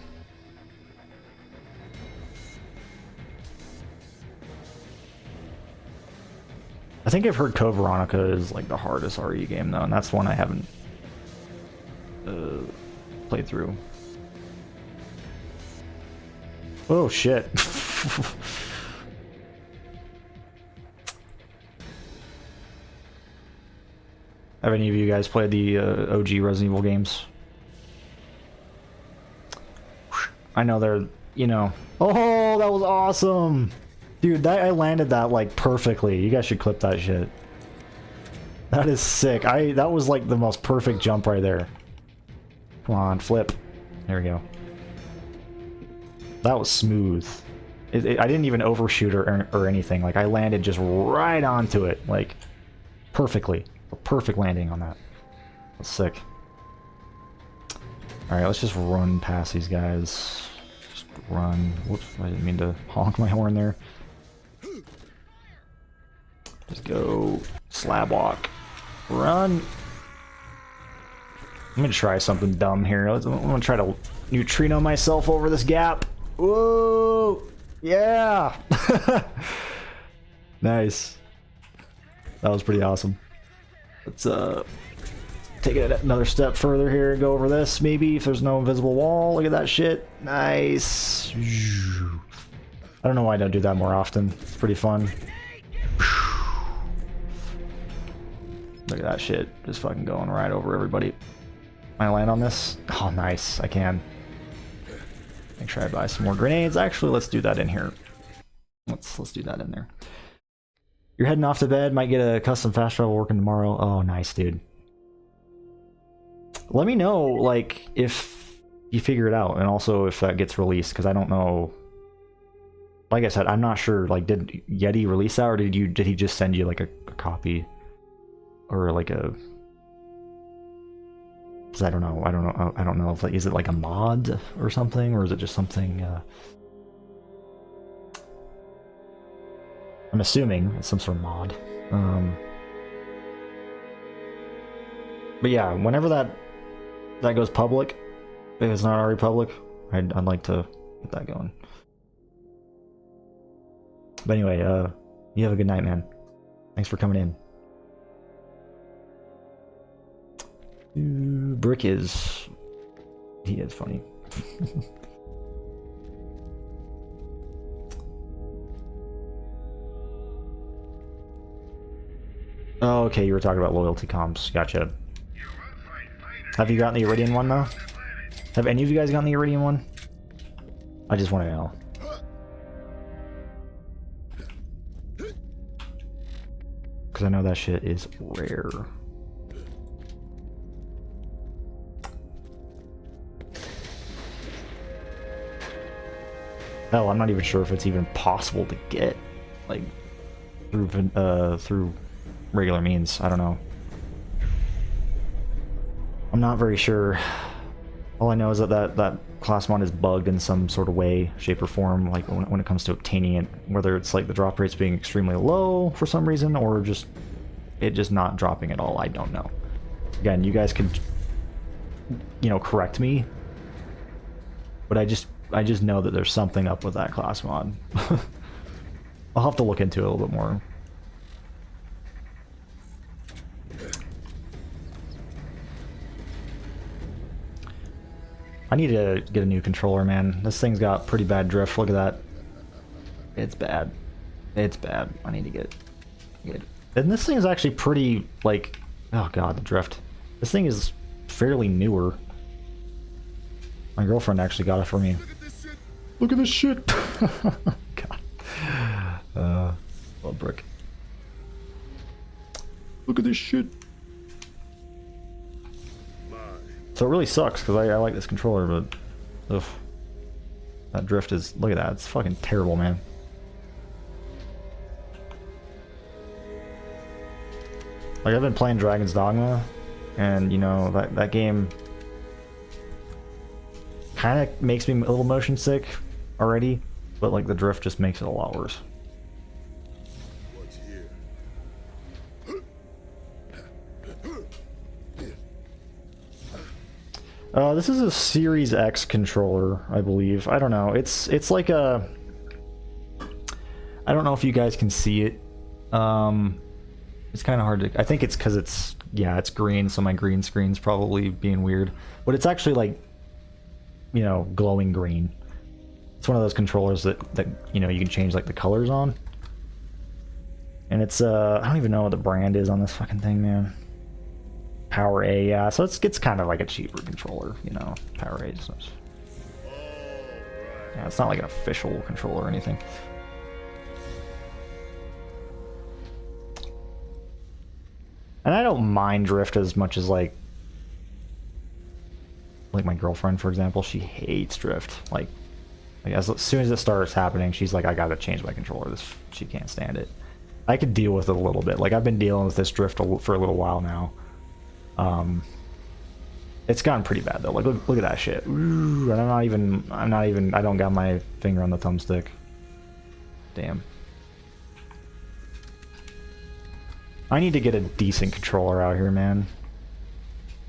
I think I've heard Code Veronica is like the hardest RE game though, and that's one I haven't played through. Oh shit. Have any of you guys played the OG Resident Evil games? I know they're, you know... Oh, that was awesome! Dude, I landed that, like, perfectly. You guys should clip that shit. That is sick. That was, like, the most perfect jump right there. Come on, flip. There we go. That was smooth. I didn't even overshoot or anything. Like, I landed just right onto it. Like, perfectly. A perfect landing on that. That's sick. Alright, let's just run past these guys. Just run. Whoops, I didn't mean to honk my horn there. Just go slab walk. Run. I'm gonna try something dumb here. I'm gonna try to neutrino myself over this gap. Whoa! Yeah! Nice. That was pretty awesome. Let's take it another step further here and go over this, maybe, if there's no invisible wall. Look at that shit. Nice. I don't know why I don't do that more often. It's pretty fun. Look at that shit. Just fucking going right over everybody. Can I land on this? Oh, nice. I can. Make sure I buy some more grenades. Actually, let's do that in here. Let's do that in there. You're heading off to bed. Might get a custom fast travel working tomorrow. Oh, nice, dude. Let me know, like, if you figure it out, and also if that gets released, because I don't know. Like I said, I'm not sure. Like, did Yeti release that, or did he just send you like a copy, or like a? Because I don't know. I don't know if like, is it like a mod or something, or is it just something? I'm assuming it's some sort of mod. But yeah, whenever that goes public, if it's not already public, I'd like to get that going. But anyway, you have a good night, man. Thanks for coming in. Brick he is funny. Oh, okay, you were talking about loyalty comms. Gotcha. Have you gotten the Iridian one, though? Have any of you guys gotten the Iridian one? I just want to know. Because I know that shit is rare. Hell, I'm not even sure if it's even possible to get, like, through regular means. I don't know. I'm not very sure. All I know is that class mod is bugged in some sort of way, shape, or form, like when it comes to obtaining it, whether it's like the drop rates being extremely low for some reason, or just it just not dropping at all. I don't know. Again, you guys could, you know, correct me, but I just know that there's something up with that class mod. I'll have to look into it a little bit more. I need to get a new controller, man. This thing's got pretty bad drift. Look at that. It's bad. It's bad. I need to get it. And this thing is actually pretty, like... Oh god, the drift. This thing is fairly newer. My girlfriend actually got it for me. Look at this shit! God. Well, brick. Look at this shit! So it really sucks, because I like this controller, but... Ugh. That drift is... Look at that, it's fucking terrible, man. Like, I've been playing Dragon's Dogma, and, you know, that game... kind of makes me a little motion sick already, but like the drift just makes it a lot worse. What's here? This is a Series X controller, I believe. I don't know. It's like a... I don't know if you guys can see it. It's kind of hard to... I think it's because it's... Yeah, it's green, so my green screen's probably being weird. But it's actually like, you know, glowing green. It's one of those controllers that you know, you can change like the colors on. And it's I don't even know what the brand is on this fucking thing, man. Power A, yeah. So it's kind of like a cheaper controller, you know. Power A. So yeah, it's not like an official controller or anything. And I don't mind drift as much as like my girlfriend, for example. She hates drift. Like as soon as it starts happening, she's like, I gotta change my controller. She can't stand it. I could deal with it a little bit. Like I've been dealing with this drift for a little while now. It's gotten pretty bad though. Like look at that shit. Ooh, and I don't got my finger on the thumbstick. Damn. I need to get a decent controller out here, man.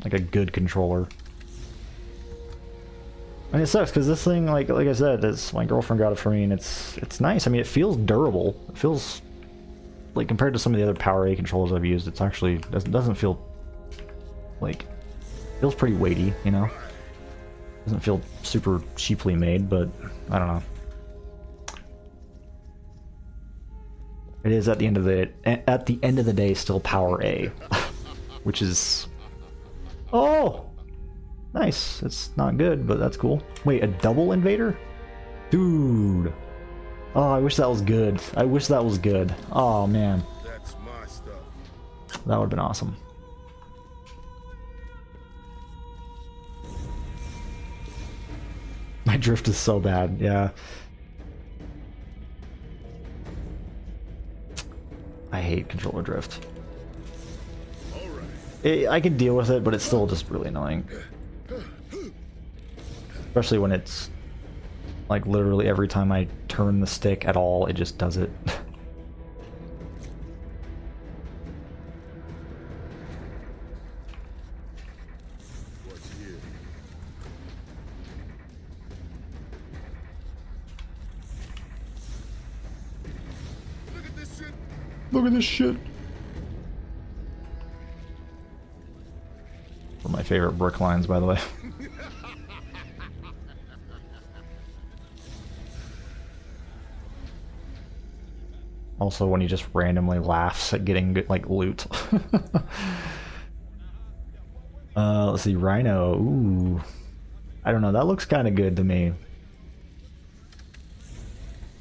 Like a good controller. And it sucks because this thing, like I said, my girlfriend got it for me, and it's nice. I mean, it feels durable. It feels like compared to some of the other Power A controllers I've used, it's actually doesn't feel like feels pretty weighty, you know. Doesn't feel super cheaply made, but I don't know. It is at the end of the day still Power A, which is nice. It's not good, but that's cool. Wait, a double invader? Dude. Oh, I wish that was good. I wish that was good. Oh man. That's my stuff. That would have been awesome. My drift is so bad, yeah. I hate controller drift. I can deal with it, but it's still just really annoying. Especially when it's like literally every time I turn the stick at all, it just does it. What's here? Look at this shit. Look at this shit. One of my favorite brick lines, by the way. Also, when he just randomly laughs at getting like loot. Let's see, Rhino. Ooh, I don't know. That looks kind of good to me.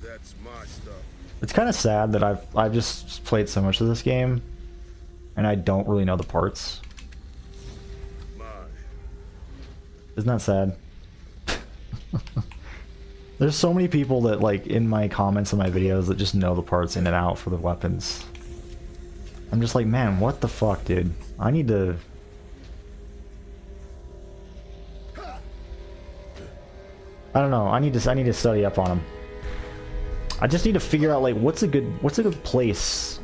That's my stuff. It's kind of sad that I've just played so much of this game, and I don't really know the parts. Mine. Isn't that sad? There's so many people that, like, in my comments on my videos that just know the parts in and out for the weapons. I'm just like, man, what the fuck, dude? I need to... I don't know. I need to study up on them. I just need to figure out, like, what's a good place.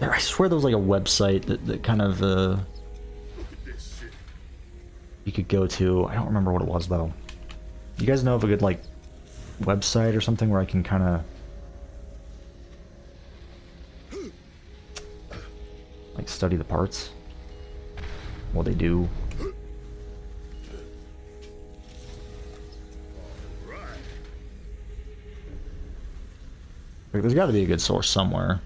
I swear there was like a website that kind of Look at this shit. you could go to. I don't remember what it was though. You guys know of a good like website or something where I can kind of like study the parts, what they do? Like, there's got to be a good source somewhere.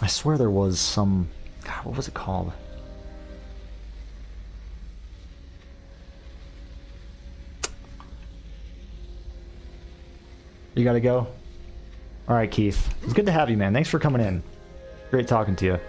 I swear there was some... God, what was it called? You gotta go? Alright, Keith. It's good to have you, man. Thanks for coming in. Great talking to you.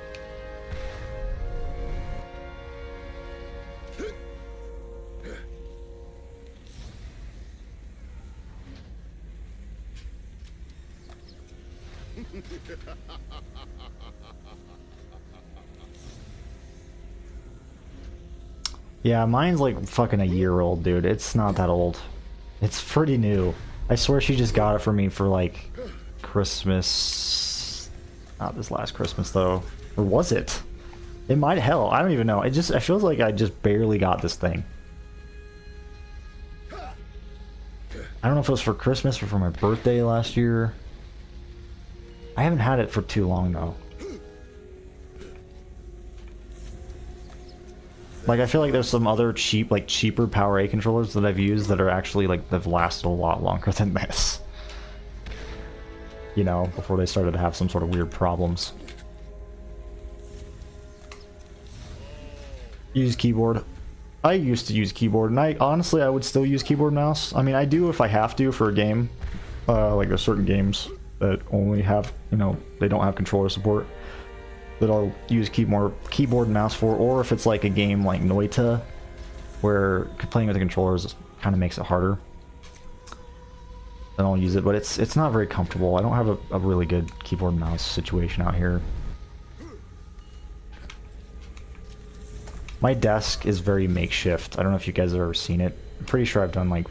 Yeah, mine's like fucking a year old, dude. It's not that old. It's pretty new. I swear she just got it for me for like Christmas. Not this last Christmas though. Or was it? It might, hell, I don't even know. It feels like I just barely got this thing. I don't know if it was for Christmas or for my birthday last year. I haven't had it for too long though. Like, I feel like there's some other cheaper Power A controllers that I've used that are actually, like, they've lasted a lot longer than this. You know, before they started to have some sort of weird problems. Use keyboard. I used to use keyboard, and honestly, I would still use keyboard and mouse. I mean, I do if I have to for a game. Like, there's certain games that only have, you know, they don't have controller support, that I'll use keyboard and mouse for, or if it's like a game like Noita, where playing with the controllers kind of makes it harder, then I'll use it, but it's not very comfortable. I don't have a really good keyboard and mouse situation out here. My desk is very makeshift. I don't know if you guys have ever seen it. I'm pretty sure I've done like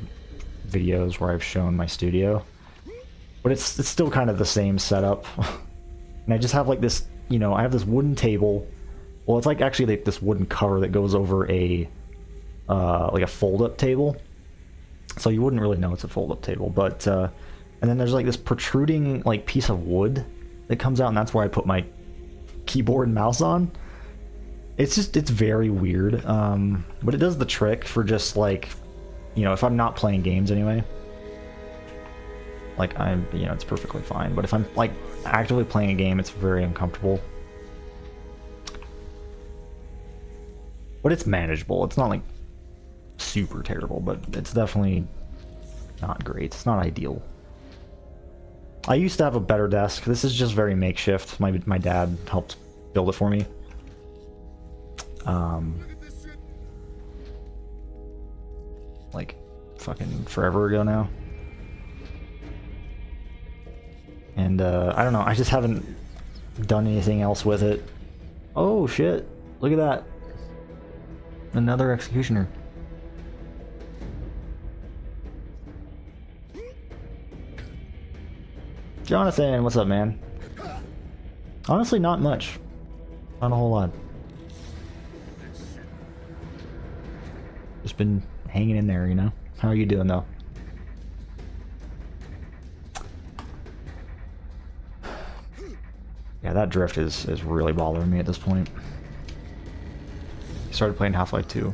videos where I've shown my studio, but it's still kind of the same setup. And I just have like this, you know, I have this wooden table. Well, it's like actually like this wooden cover that goes over a like a fold-up table. So you wouldn't really know it's a fold-up table, but and then there's like this protruding like piece of wood that comes out, and that's where I put my keyboard and mouse on. It's very weird, but it does the trick for just like, you know, if I'm not playing games anyway. Like, you know, it's perfectly fine. But if I'm, like, actively playing a game, it's very uncomfortable. But it's manageable. It's not, like, super terrible, but it's definitely not great. It's not ideal. I used to have a better desk. This is just very makeshift. My dad helped build it for me. Like, fucking forever ago now. And, I don't know, I just haven't done anything else with it. Oh, shit. Look at that. Another executioner. Jonathan, what's up, man? Honestly, not much. Not a whole lot. Just been hanging in there, you know? How are you doing, though? Yeah, that drift is really bothering me at this point. Started playing Half-Life 2.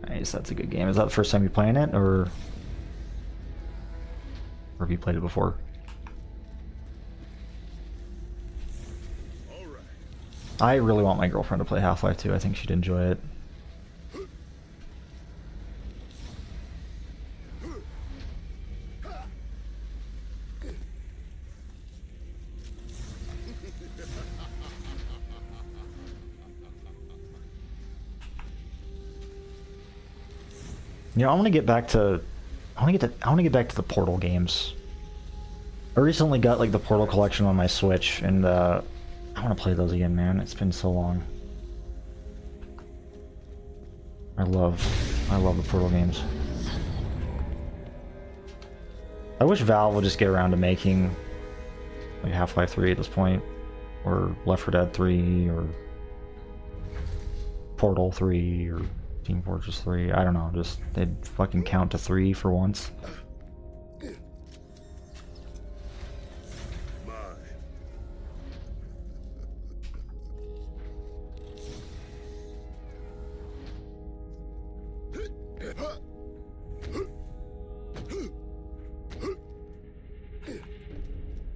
Nice, that's a good game. Is that the first time you're playing it, or have you played it before? All right. I really want my girlfriend to play Half-Life 2. I think she'd enjoy it. You know, I want to get back to the Portal games. I recently got like the Portal collection on my Switch, and I want to play those again, man. It's been so long. I love the Portal games. I wish Valve would just get around to making like Half-Life 3 at this point, or Left 4 Dead 3, or Portal 3, or Team Fortress 3. I don't know, just they'd fucking count to 3 for once.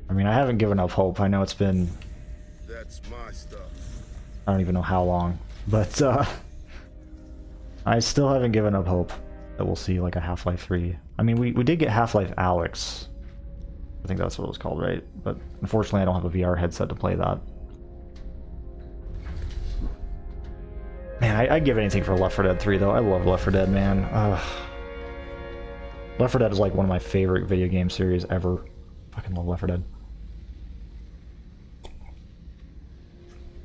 I mean, I haven't given up hope. I know it's been, That's my stuff. I don't even know how long, but I still haven't given up hope that we'll see like a Half-Life 3. I mean, we did get Half-Life Alyx. I think that's what it was called, right? But unfortunately, I don't have a VR headset to play that. Man, I'd give anything for Left 4 Dead 3, though. I love Left 4 Dead, man. Left 4 Dead is like one of my favorite video game series ever. Fucking love Left 4 Dead.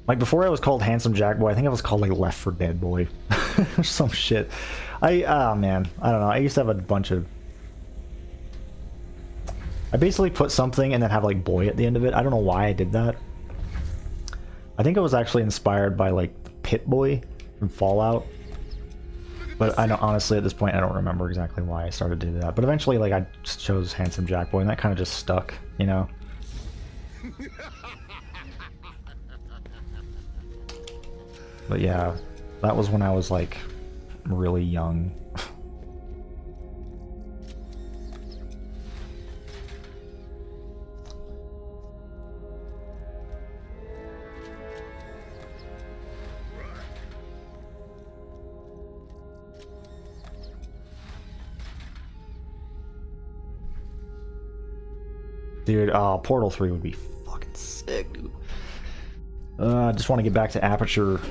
Like before I was called Handsome Jack Boy, I think I was called like Left 4 Dead Boy. Or some shit. Man, I don't know. I used to have a bunch of... I basically put something and then have like boy at the end of it. I don't know why I did that. I think it was actually inspired by like Pit Boy from Fallout. But I don't, honestly at this point I don't remember exactly why I started to do that. But eventually like I just chose Handsome Jack Boy and that kind of just stuck, you know? But yeah, that was when I was like really young. Dude, Portal 3 would be fucking sick, dude. I just want to get back to Aperture.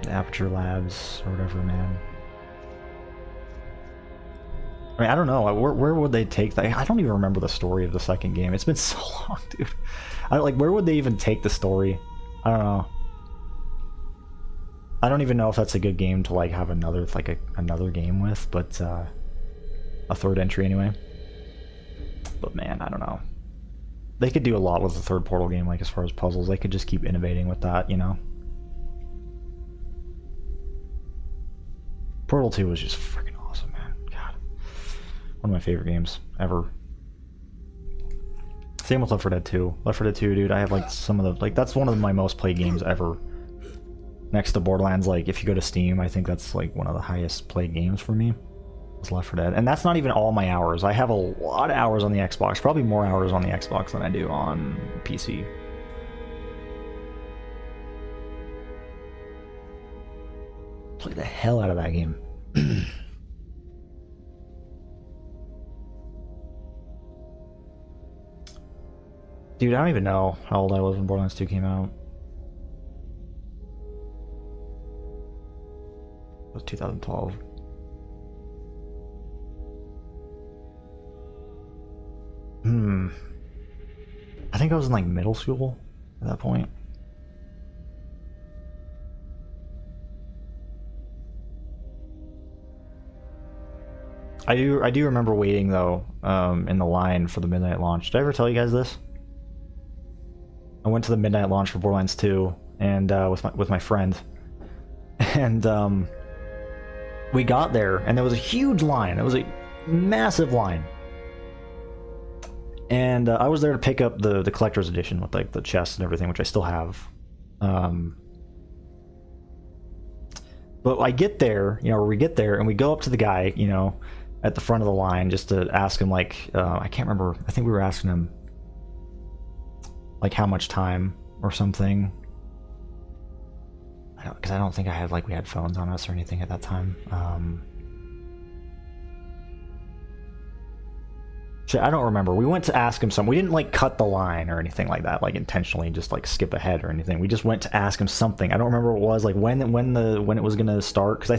The Aperture Labs, or whatever, man. I mean, I don't know. Where would they take that? I don't even remember the story of the second game. It's been so long, dude. Where would they even take the story? I don't know. I don't even know if that's a good game to, like, have another, like, another game with, but, a third entry anyway. But man, I don't know. They could do a lot with the third Portal game, like as far as puzzles. They could just keep innovating with that, you know? Portal 2 was just freaking awesome, man. God. One of my favorite games ever. Same with Left 4 Dead 2. Left 4 Dead 2, dude, I have like some of the... Like, that's one of my most played games ever. Next to Borderlands, like, if you go to Steam, I think that's like one of the highest played games for me. It's Left 4 Dead. And that's not even all my hours. I have a lot of hours on the Xbox. Probably more hours on the Xbox than I do on PC. Play the hell out of that game. Dude, I don't even know how old I was when Borderlands 2 came out. It was 2012. I think I was in like middle school at that point. I do remember waiting though, in the line for the midnight launch. Did I ever tell you guys this? I went to the midnight launch for Borderlands 2 and with my friend. And we got there and there was a huge line. It was a massive line. And I was there to pick up the collector's edition with like the chest and everything, which I still have. But I get there, you know, we get there and we go up to the guy, you know, at the front of the line just to ask him like, I can't remember, I think we were asking him like how much time or something. Because I don't think I had like, we had phones on us or anything at that time. Shit, I don't remember. We went to ask him something. We didn't like cut the line or anything like that, like intentionally just like skip ahead or anything. We just went to ask him something. I don't remember what it was, like when it was gonna start, because I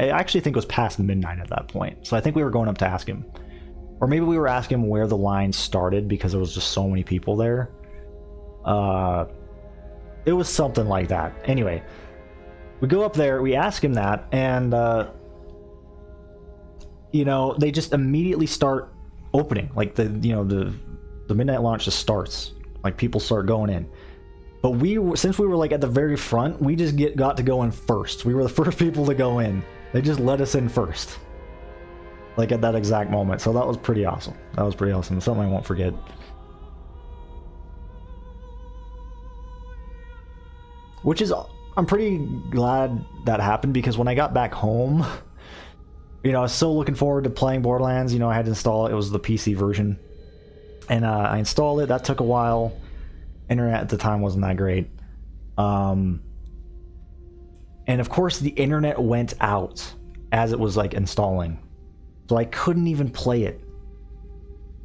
actually think it was past midnight at that point. So I think we were going up to ask him, or maybe we were asking him where the line started because there was just so many people there. It was something like that. Anyway, we go up there, we ask him that, and you know, they just immediately start opening, like the midnight launch just starts, like people start going in. But since we were like at the very front, we just got to go in first. We were the first people to go in. They just let us in first, like at that exact moment. So that was pretty awesome. That was pretty awesome. Something I won't forget. Which is, I'm pretty glad that happened, because when I got back home, you know, I was so looking forward to playing Borderlands. You know, I had to install it. It was the PC version. And I installed it. That took a while. Internet at the time wasn't that great. And of course, the internet went out as it was, like, installing. So I couldn't even play it.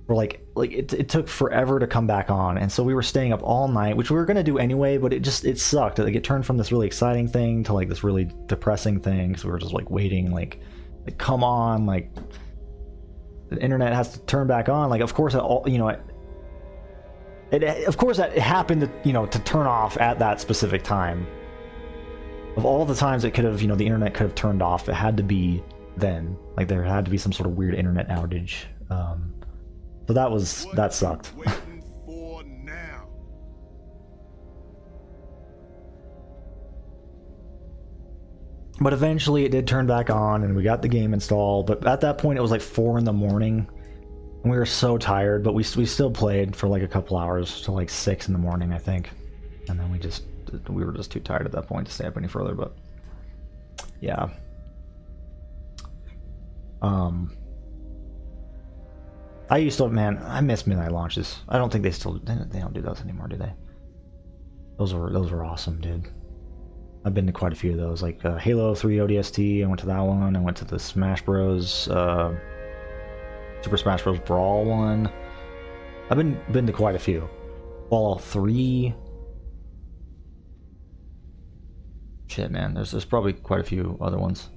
For, it took forever to come back on. And so we were staying up all night, which we were going to do anyway, but it sucked. Like, it turned from this really exciting thing to, like, this really depressing thing. So we were just, like, waiting, like come on, like the internet has to turn back on. Like, of course, Of course, it happened to, to turn off at that specific time. Of all the times it could have, the internet could have turned off, it had to be then. Like, there had to be some sort of weird internet outage. So that sucked. Waiting for now. But eventually it did turn back on, and we got the game installed. But at that point, it was like 4 in the morning, and we were so tired. But we still played for like a couple hours till like 6 in the morning, I think. And then we were just too tired at that point to stay up any further. But yeah. I used to, man, I miss midnight launches. I don't think they don't do those anymore, do they? Those were awesome, dude. I've been to quite a few of those, like Halo 3 ODST. I went to that one. I went to the Smash Bros. Super Smash Bros. Brawl one. I've been to quite a few. Fallout 3. Shit, man. There's probably quite a few other ones.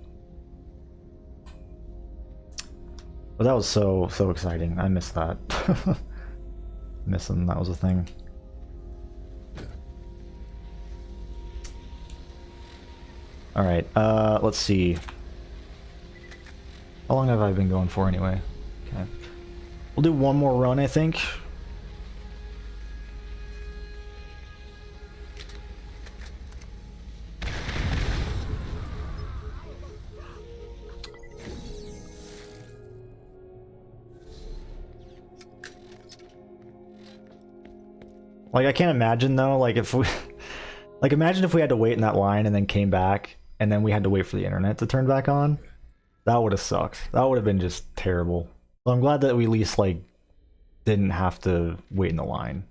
But that was so exciting. I missed that. Missing that was a thing. All right. Let's see. How long have I been going for anyway? Okay. We'll do one more run, I think. Like, I can't imagine though, like if we like imagine if we had to wait in that line and then came back and then we had to wait for the internet to turn back on. That would have sucked. That would have been just terrible. So I'm glad that we at least like didn't have to wait in the line.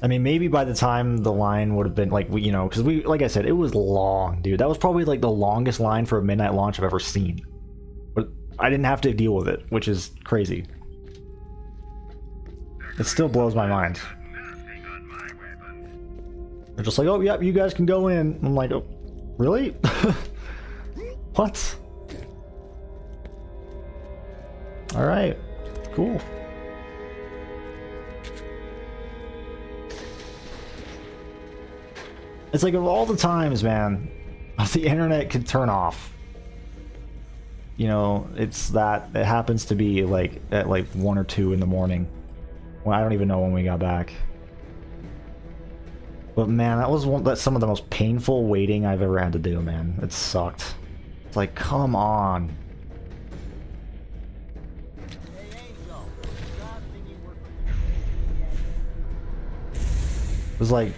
I mean, maybe by the time the line would have been like, because we, like I said, it was long, dude. That was probably like the longest line for a midnight launch I've ever seen. But I didn't have to deal with it, which is crazy. It still blows my mind. They're just like, oh, yeah, you guys can go in. I'm like, oh, really? What? All right, cool. It's like, of all the times, man, the internet could turn off. It happens to be like at like 1 or 2 in the morning. Well, I don't even know when we got back. But man, that's some of the most painful waiting I've ever had to do, man. It sucked. It's like, come on. It was like,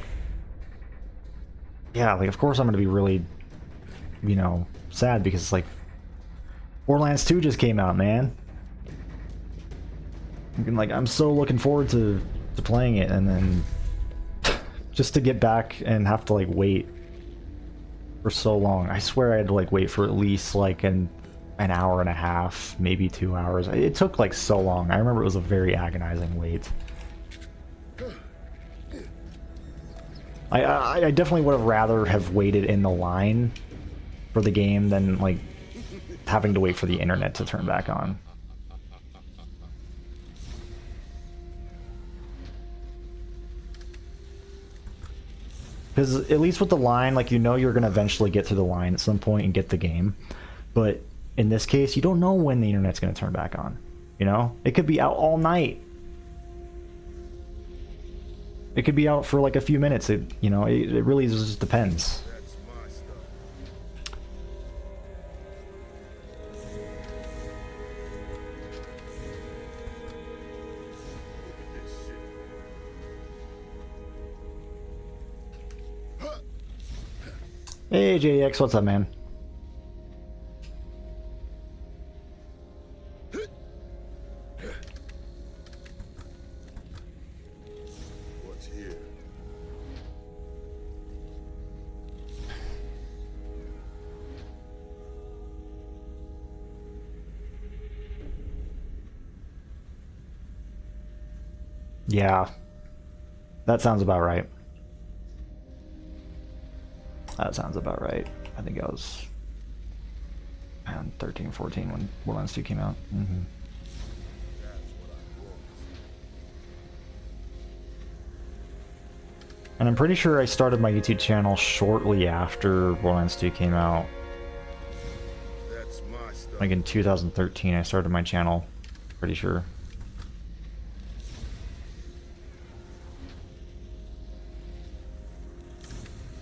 yeah, like of course I'm gonna be really, sad because it's like Borderlands 2 just came out, man. Like, I'm so looking forward to playing it, and then just to get back and have to like wait for so long. I swear I had to like wait for at least like an hour and a half, maybe 2 hours. It took like so long. I remember it was a very agonizing wait. I definitely would have rather have waited in the line for the game than like having to wait for the internet to turn back on. Because at least with the line, like, you're going to eventually get through the line at some point and get the game. But in this case, you don't know when the internet's going to turn back on. It could be out all night. It could be out for like a few minutes. It really just depends. That's my stuff. Look at this shit. Hey, JDX, what's up, man? What's here? Yeah. That sounds about right. That sounds about right. I think I was around 13 or 14 when Borderlands 2 came out. And I'm pretty sure I started my YouTube channel shortly after Borderlands 2 came out. That's my stuff. Like in 2013 I started my channel. Pretty sure.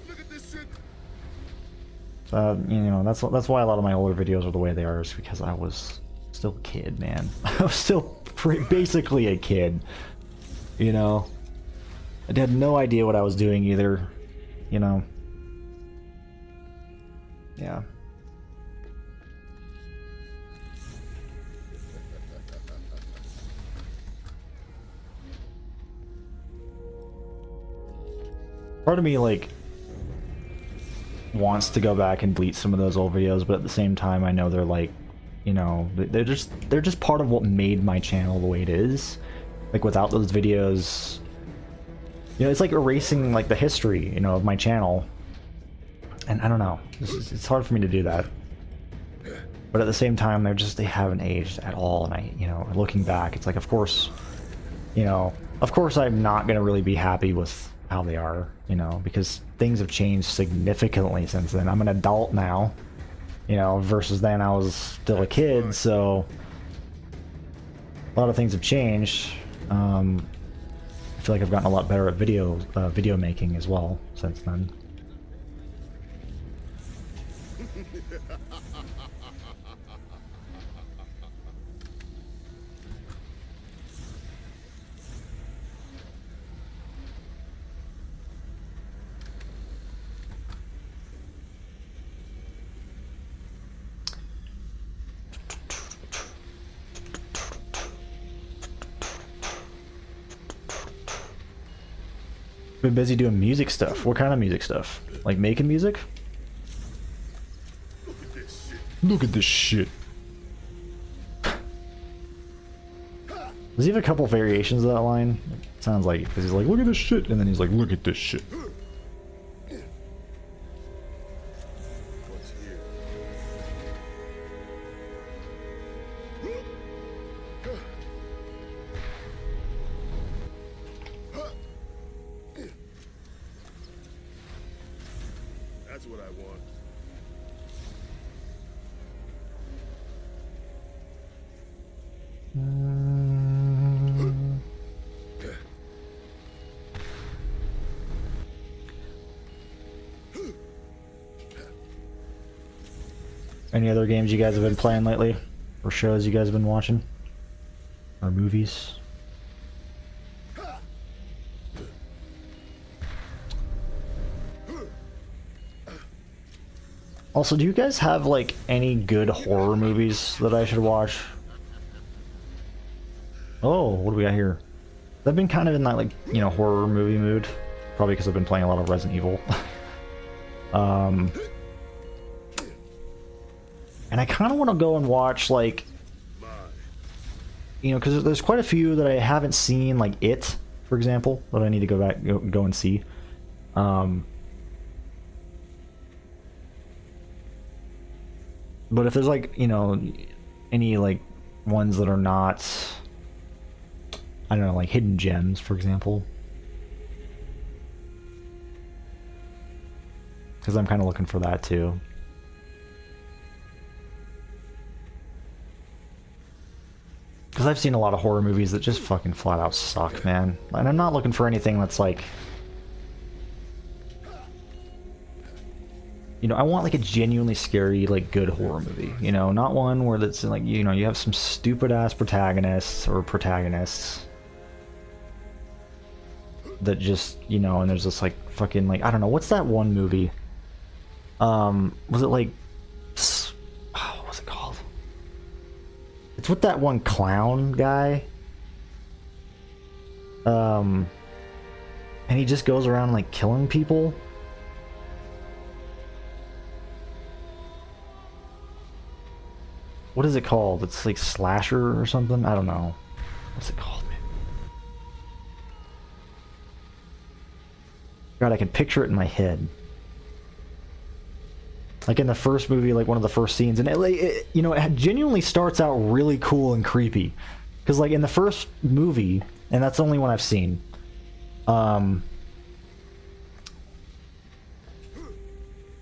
Look at this shit. You know, that's why a lot of my older videos are the way they are, is because I was still a kid, man. I was still basically a kid, you know. I had no idea what I was doing either, you know. Yeah. Part of me, like, wants to go back and delete some of those old videos, but at the same time I know they're like, you know, they're just part of what made my channel the way it is. Like, without those videos, you know, it's like erasing like the history, you know, of my channel. And I don't know, it's hard for me to do that. But at the same time, they haven't aged at all. And I, you know, looking back, it's like, of course, you know, of course I'm not gonna really be happy with how they are, you know, because things have changed significantly since then. I'm an adult now, you know, versus then I was still a kid, so a lot of things have changed. I feel like I've gotten a lot better at video making as well since then. Been busy doing music stuff. What kind of music stuff? Like making music? Look at this shit. Look at this shit. Does he have a couple variations of that line? It sounds like, because he's like, look at this shit, and then he's like, look at this shit. What's here? That's what I want. Any other games you guys have been playing lately? Or shows you guys have been watching? Or movies? Also, do you guys have, like, any good horror movies that I should watch? Oh, what do we got here? I've been kind of in that, like, you know, horror movie mood. Probably because I've been playing a lot of Resident Evil. And I kind of want to go and watch, like, you know, because there's quite a few that I haven't seen, like It, for example, that I need to go and see. But if there's, like, you know, any, like, ones that are not, I don't know, like hidden gems, for example. Because I'm kind of looking for that, too. Because I've seen a lot of horror movies that just fucking flat out suck, man. And I'm not looking for anything that's like... You know, I want like a genuinely scary, like, good horror movie. You know, not one where that's like, you know, you have some stupid ass protagonists or protagonists that just, you know, and there's this like fucking, like, I don't know, what's that one movie? Was it like, oh, what's it called? It's with that one clown guy. And he just goes around like killing people. What is it called? It's like Slasher or something? I don't know. What's it called, man? God, I can picture it in my head. Like in the first movie, like one of the first scenes, and it you know, it genuinely starts out really cool and creepy. Because like in the first movie, and that's the only one I've seen,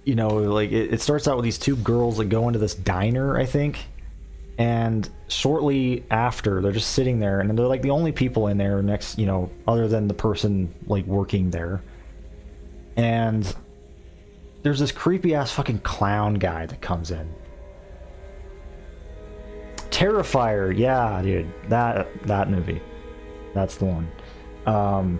you know, like it starts out with these two girls that go into this diner, I think, and shortly after they're just sitting there, and they're like the only people in there next, you know, other than the person like working there, and there's this creepy ass fucking clown guy that comes in. Terrifier, yeah, dude, that movie, that's the one.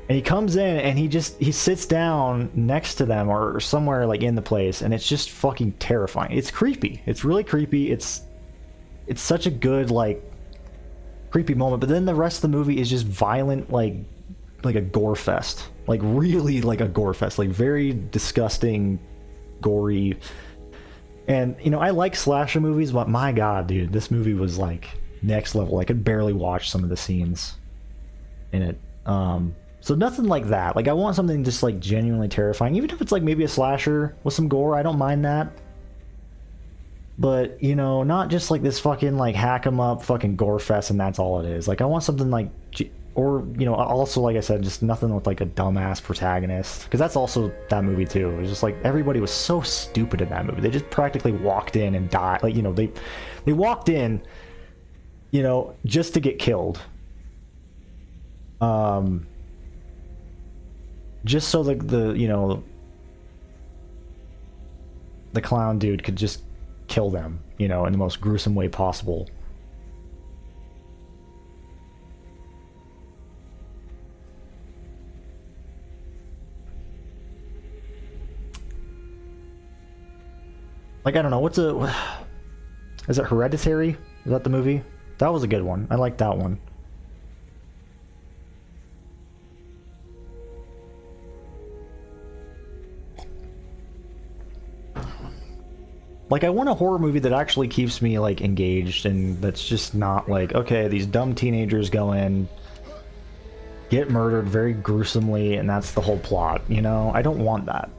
And he comes in and he sits down next to them or somewhere like in the place, and it's just fucking terrifying. It's creepy. It's really creepy. It's such a good like creepy moment, but then the rest of the movie is just violent, like a gore fest. Like really like a gore fest, like very disgusting, gory. And you know, I like slasher movies, but my god, dude, this movie was like next level. I could barely watch some of the scenes in it. So nothing like that. Like I want something just like genuinely terrifying, even if it's like maybe a slasher with some gore. I don't mind that. But you know, not just like this fucking like hack 'em up fucking gore fest and that's all it is. Like I want something like, or you know, also like I said, just nothing with like a dumbass protagonist, because that's also that movie too. It was just like everybody was so stupid in that movie. They just practically walked in and died. Like, you know, they walked in, you know, just to get killed. Just so the you know, the clown dude could just kill them, you know, in the most gruesome way possible. Like, I don't know, is it Hereditary? Is that the movie? That was a good one. I like that one. Like, I want a horror movie that actually keeps me, like, engaged, and that's just not like, okay, these dumb teenagers go in, get murdered very gruesomely, and that's the whole plot, you know? I don't want that.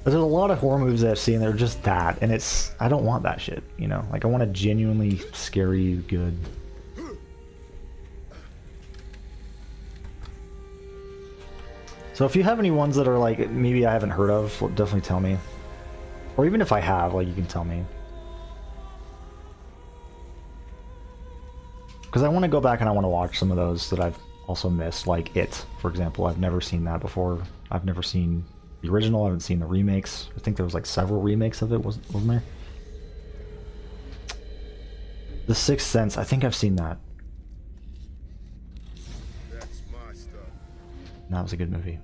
There's a lot of horror movies that I've seen that are just that, and I don't want that shit, you know? Like, I want a genuinely scary, good... So if you have any ones that are, like, maybe I haven't heard of, definitely tell me. Or even if I have, like, you can tell me. Because I want to go back and I want to watch some of those that I've also missed, like It, for example. I've never seen that before. I've never seen the original, I haven't seen the remakes. I think there was like several remakes of it, wasn't there? The Sixth Sense, I think I've seen that. That's my stuff. That was a good movie.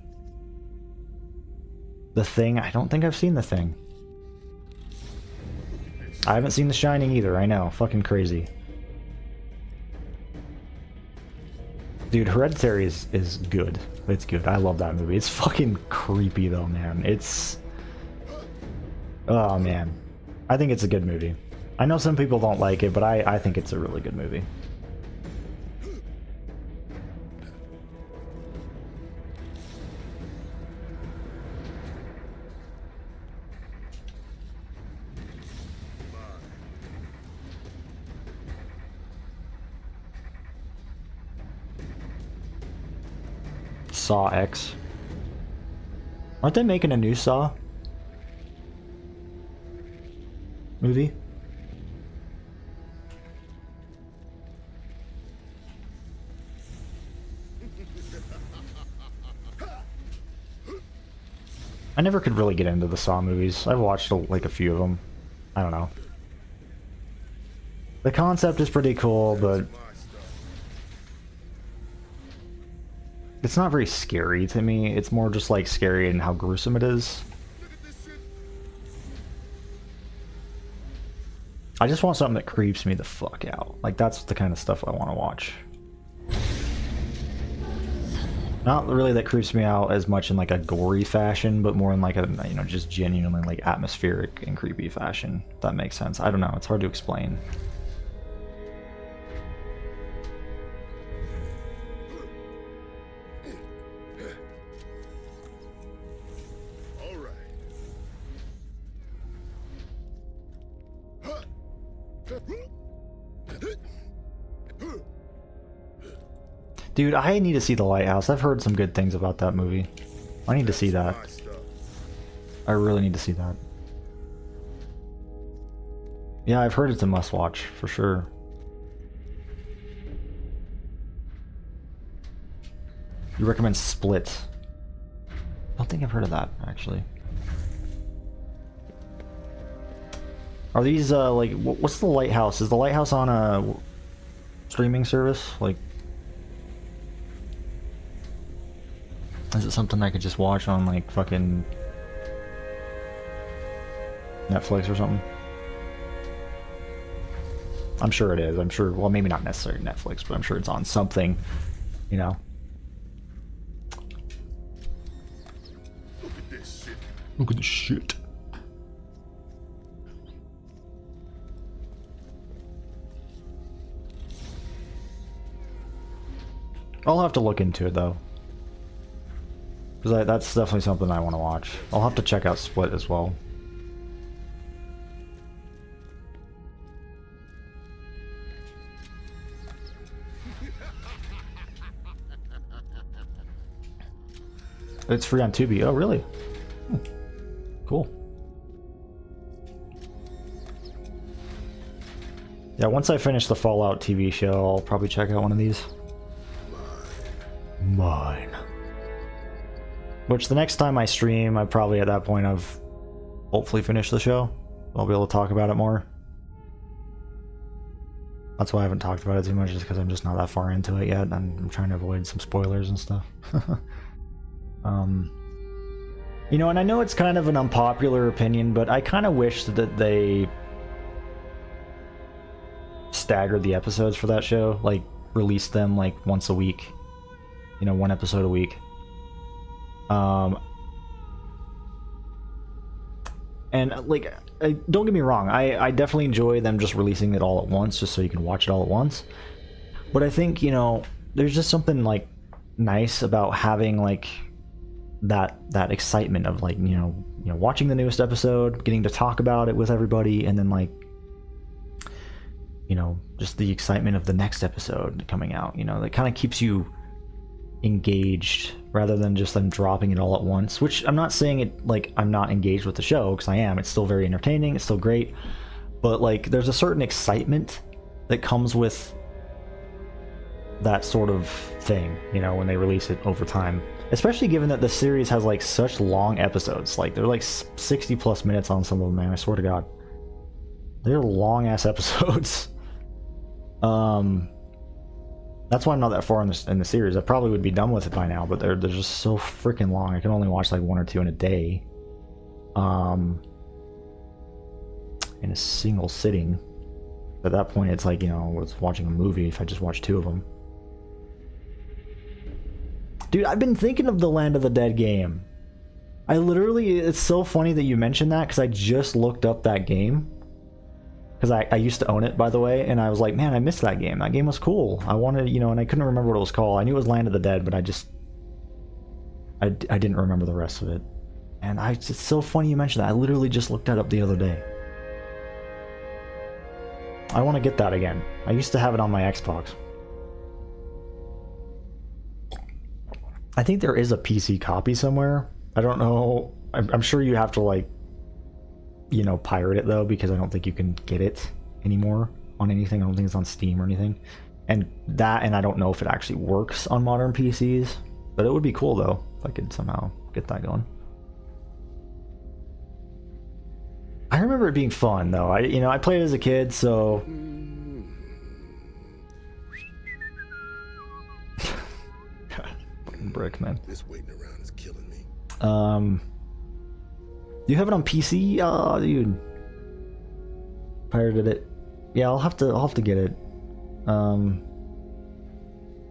The Thing, I don't think I've seen The Thing. I haven't seen The Shining either, I know. Fucking crazy. Dude, Hereditary is good. It's good. I love that movie. It's fucking creepy though, man. It's... Oh, man. I think it's a good movie. I know some people don't like it, but I think it's a really good movie. Saw X. Aren't they making a new Saw movie? I never could really get into the Saw movies. I've watched like a few of them. I don't know. The concept is pretty cool, but it's not very scary to me. It's more just like scary in how gruesome it is. I just want something that creeps me the fuck out. Like, that's the kind of stuff I want to watch. Not really that creeps me out as much in like a gory fashion, but more in like a, you know, just genuinely like atmospheric and creepy fashion. If that makes sense. I don't know. It's hard to explain. Dude, I need to see The Lighthouse. I've heard some good things about that movie. I need to see that. I really need to see that. Yeah, I've heard it's a must-watch, for sure. You recommend Split? I don't think I've heard of that, actually. Are these, like, what's the Lighthouse? Is the Lighthouse on a streaming service? Like, is it something I could just watch on, like, fucking Netflix or something? I'm sure it is. I'm sure, well, maybe not necessarily Netflix, but I'm sure it's on something, you know? Look at this shit. Look at the shit. I'll have to look into it, though. Because that's definitely something I want to watch. I'll have to check out Split as well. It's free on Tubi. Oh, really? Hmm. Cool. Yeah, once I finish the Fallout TV show, I'll probably check out one of these. Mine. Which the next time I stream, I probably at that point I've hopefully finished the show. I'll be able to talk about it more. That's why I haven't talked about it too much, just because I'm just not that far into it yet. I'm trying to avoid some spoilers and stuff. You know, and I know it's kind of an unpopular opinion, but I kind of wish that they staggered the episodes for that show, like release them like once a week, you know, one episode a week. And like, don't get me wrong, I definitely enjoy them just releasing it all at once, just so you can watch it all at once. But I think, you know, there's just something like nice about having like that excitement of like, you know, watching the newest episode, getting to talk about it with everybody, and then like, you know, just the excitement of the next episode coming out, you know, that kind of keeps you engaged rather than just them dropping it all at once. Which I'm not saying it like I'm not engaged with the show, because I am. It's still very entertaining, it's still great, but like there's a certain excitement that comes with that sort of thing, you know, when they release it over time, especially given that the series has like such long episodes. Like they're like 60 plus minutes on some of them, man. I swear to God, they're long ass episodes. That's why I'm not that far in the series. I probably would be done with it by now, but they're just so freaking long. I can only watch like one or two in a day, in a single sitting. At that point, it's like, you know, it's watching a movie if I just watch two of them. Dude, I've been thinking of the Land of the Dead game. I literally, it's so funny that you mentioned that, because I just looked up that game. Because I used to own it, by the way, and I was like, man, I missed that game. That game was cool. I wanted, you know, and I couldn't remember what it was called. I knew it was Land of the Dead, but I didn't remember the rest of it. And it's so funny you mentioned that. I literally just looked that up the other day. I want to get that again. I used to have it on my Xbox. I think there is a PC copy somewhere. I don't know. I'm sure you have to, like, you know, pirate it, though, because I don't think you can get it anymore on anything. I don't think it's on Steam or anything. And I don't know if it actually works on modern PCs, but it would be cool, though, if I could somehow get that going. I remember it being fun, though. I played it as a kid, so... Fucking brick, man. This waiting around is killing me. You have it on PC? Oh, dude. Pirated it. Yeah, I'll have to get it.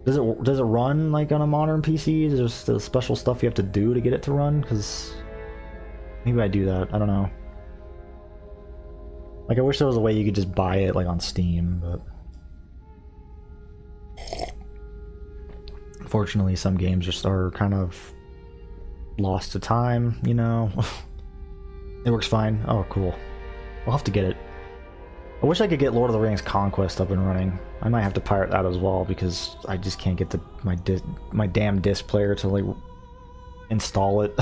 Does it run like on a modern PC? Is there still special stuff you have to do to get it to run? Because maybe I do that. I don't know. Like, I wish there was a way you could just buy it like on Steam, but unfortunately some games just are kind of lost to time, you know. It works fine. Oh, cool. I'll have to get it. I wish I could get Lord of the Rings Conquest up and running. I might have to pirate that as well, because I just can't get my damn disc player to like install it.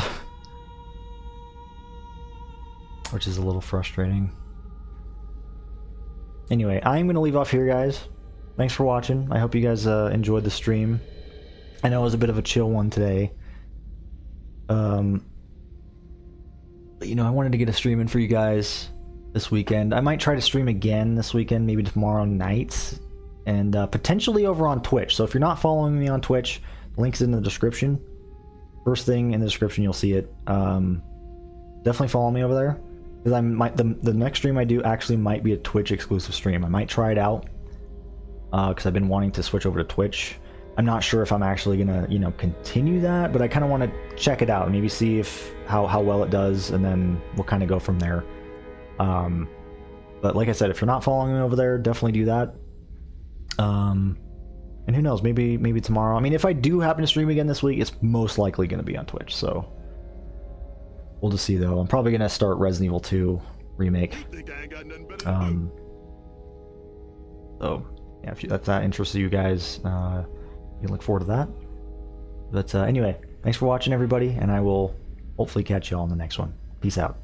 which is a little frustrating. Anyway, I'm going to leave off here, guys. Thanks for watching. I hope you guys enjoyed the stream. I know it was a bit of a chill one today. But, you know, I wanted to get a stream in for you guys this weekend. I might try to stream again this weekend, maybe tomorrow night, and potentially over on Twitch. So if you're not following me on Twitch, the link's in the description. First thing in the description, you'll see it. Definitely follow me over there, because the next stream I do actually might be a Twitch exclusive stream. I might try it out because I've been wanting to switch over to Twitch. I'm not sure if I'm actually gonna, you know, continue that, but I kind of want to check it out, maybe see if how well it does, and then we'll kind of go from there. But like I said, if you're not following me over there, definitely do that. And who knows, maybe tomorrow. I mean, if I do happen to stream again this week, it's most likely going to be on Twitch, so we'll just see. Though I'm probably going to start Resident Evil 2 remake. Think I ain't got nothing better to do. So yeah, if that interests you guys, you can look forward to that. But anyway, thanks for watching, everybody, and I will hopefully catch you all in the next one. Peace out.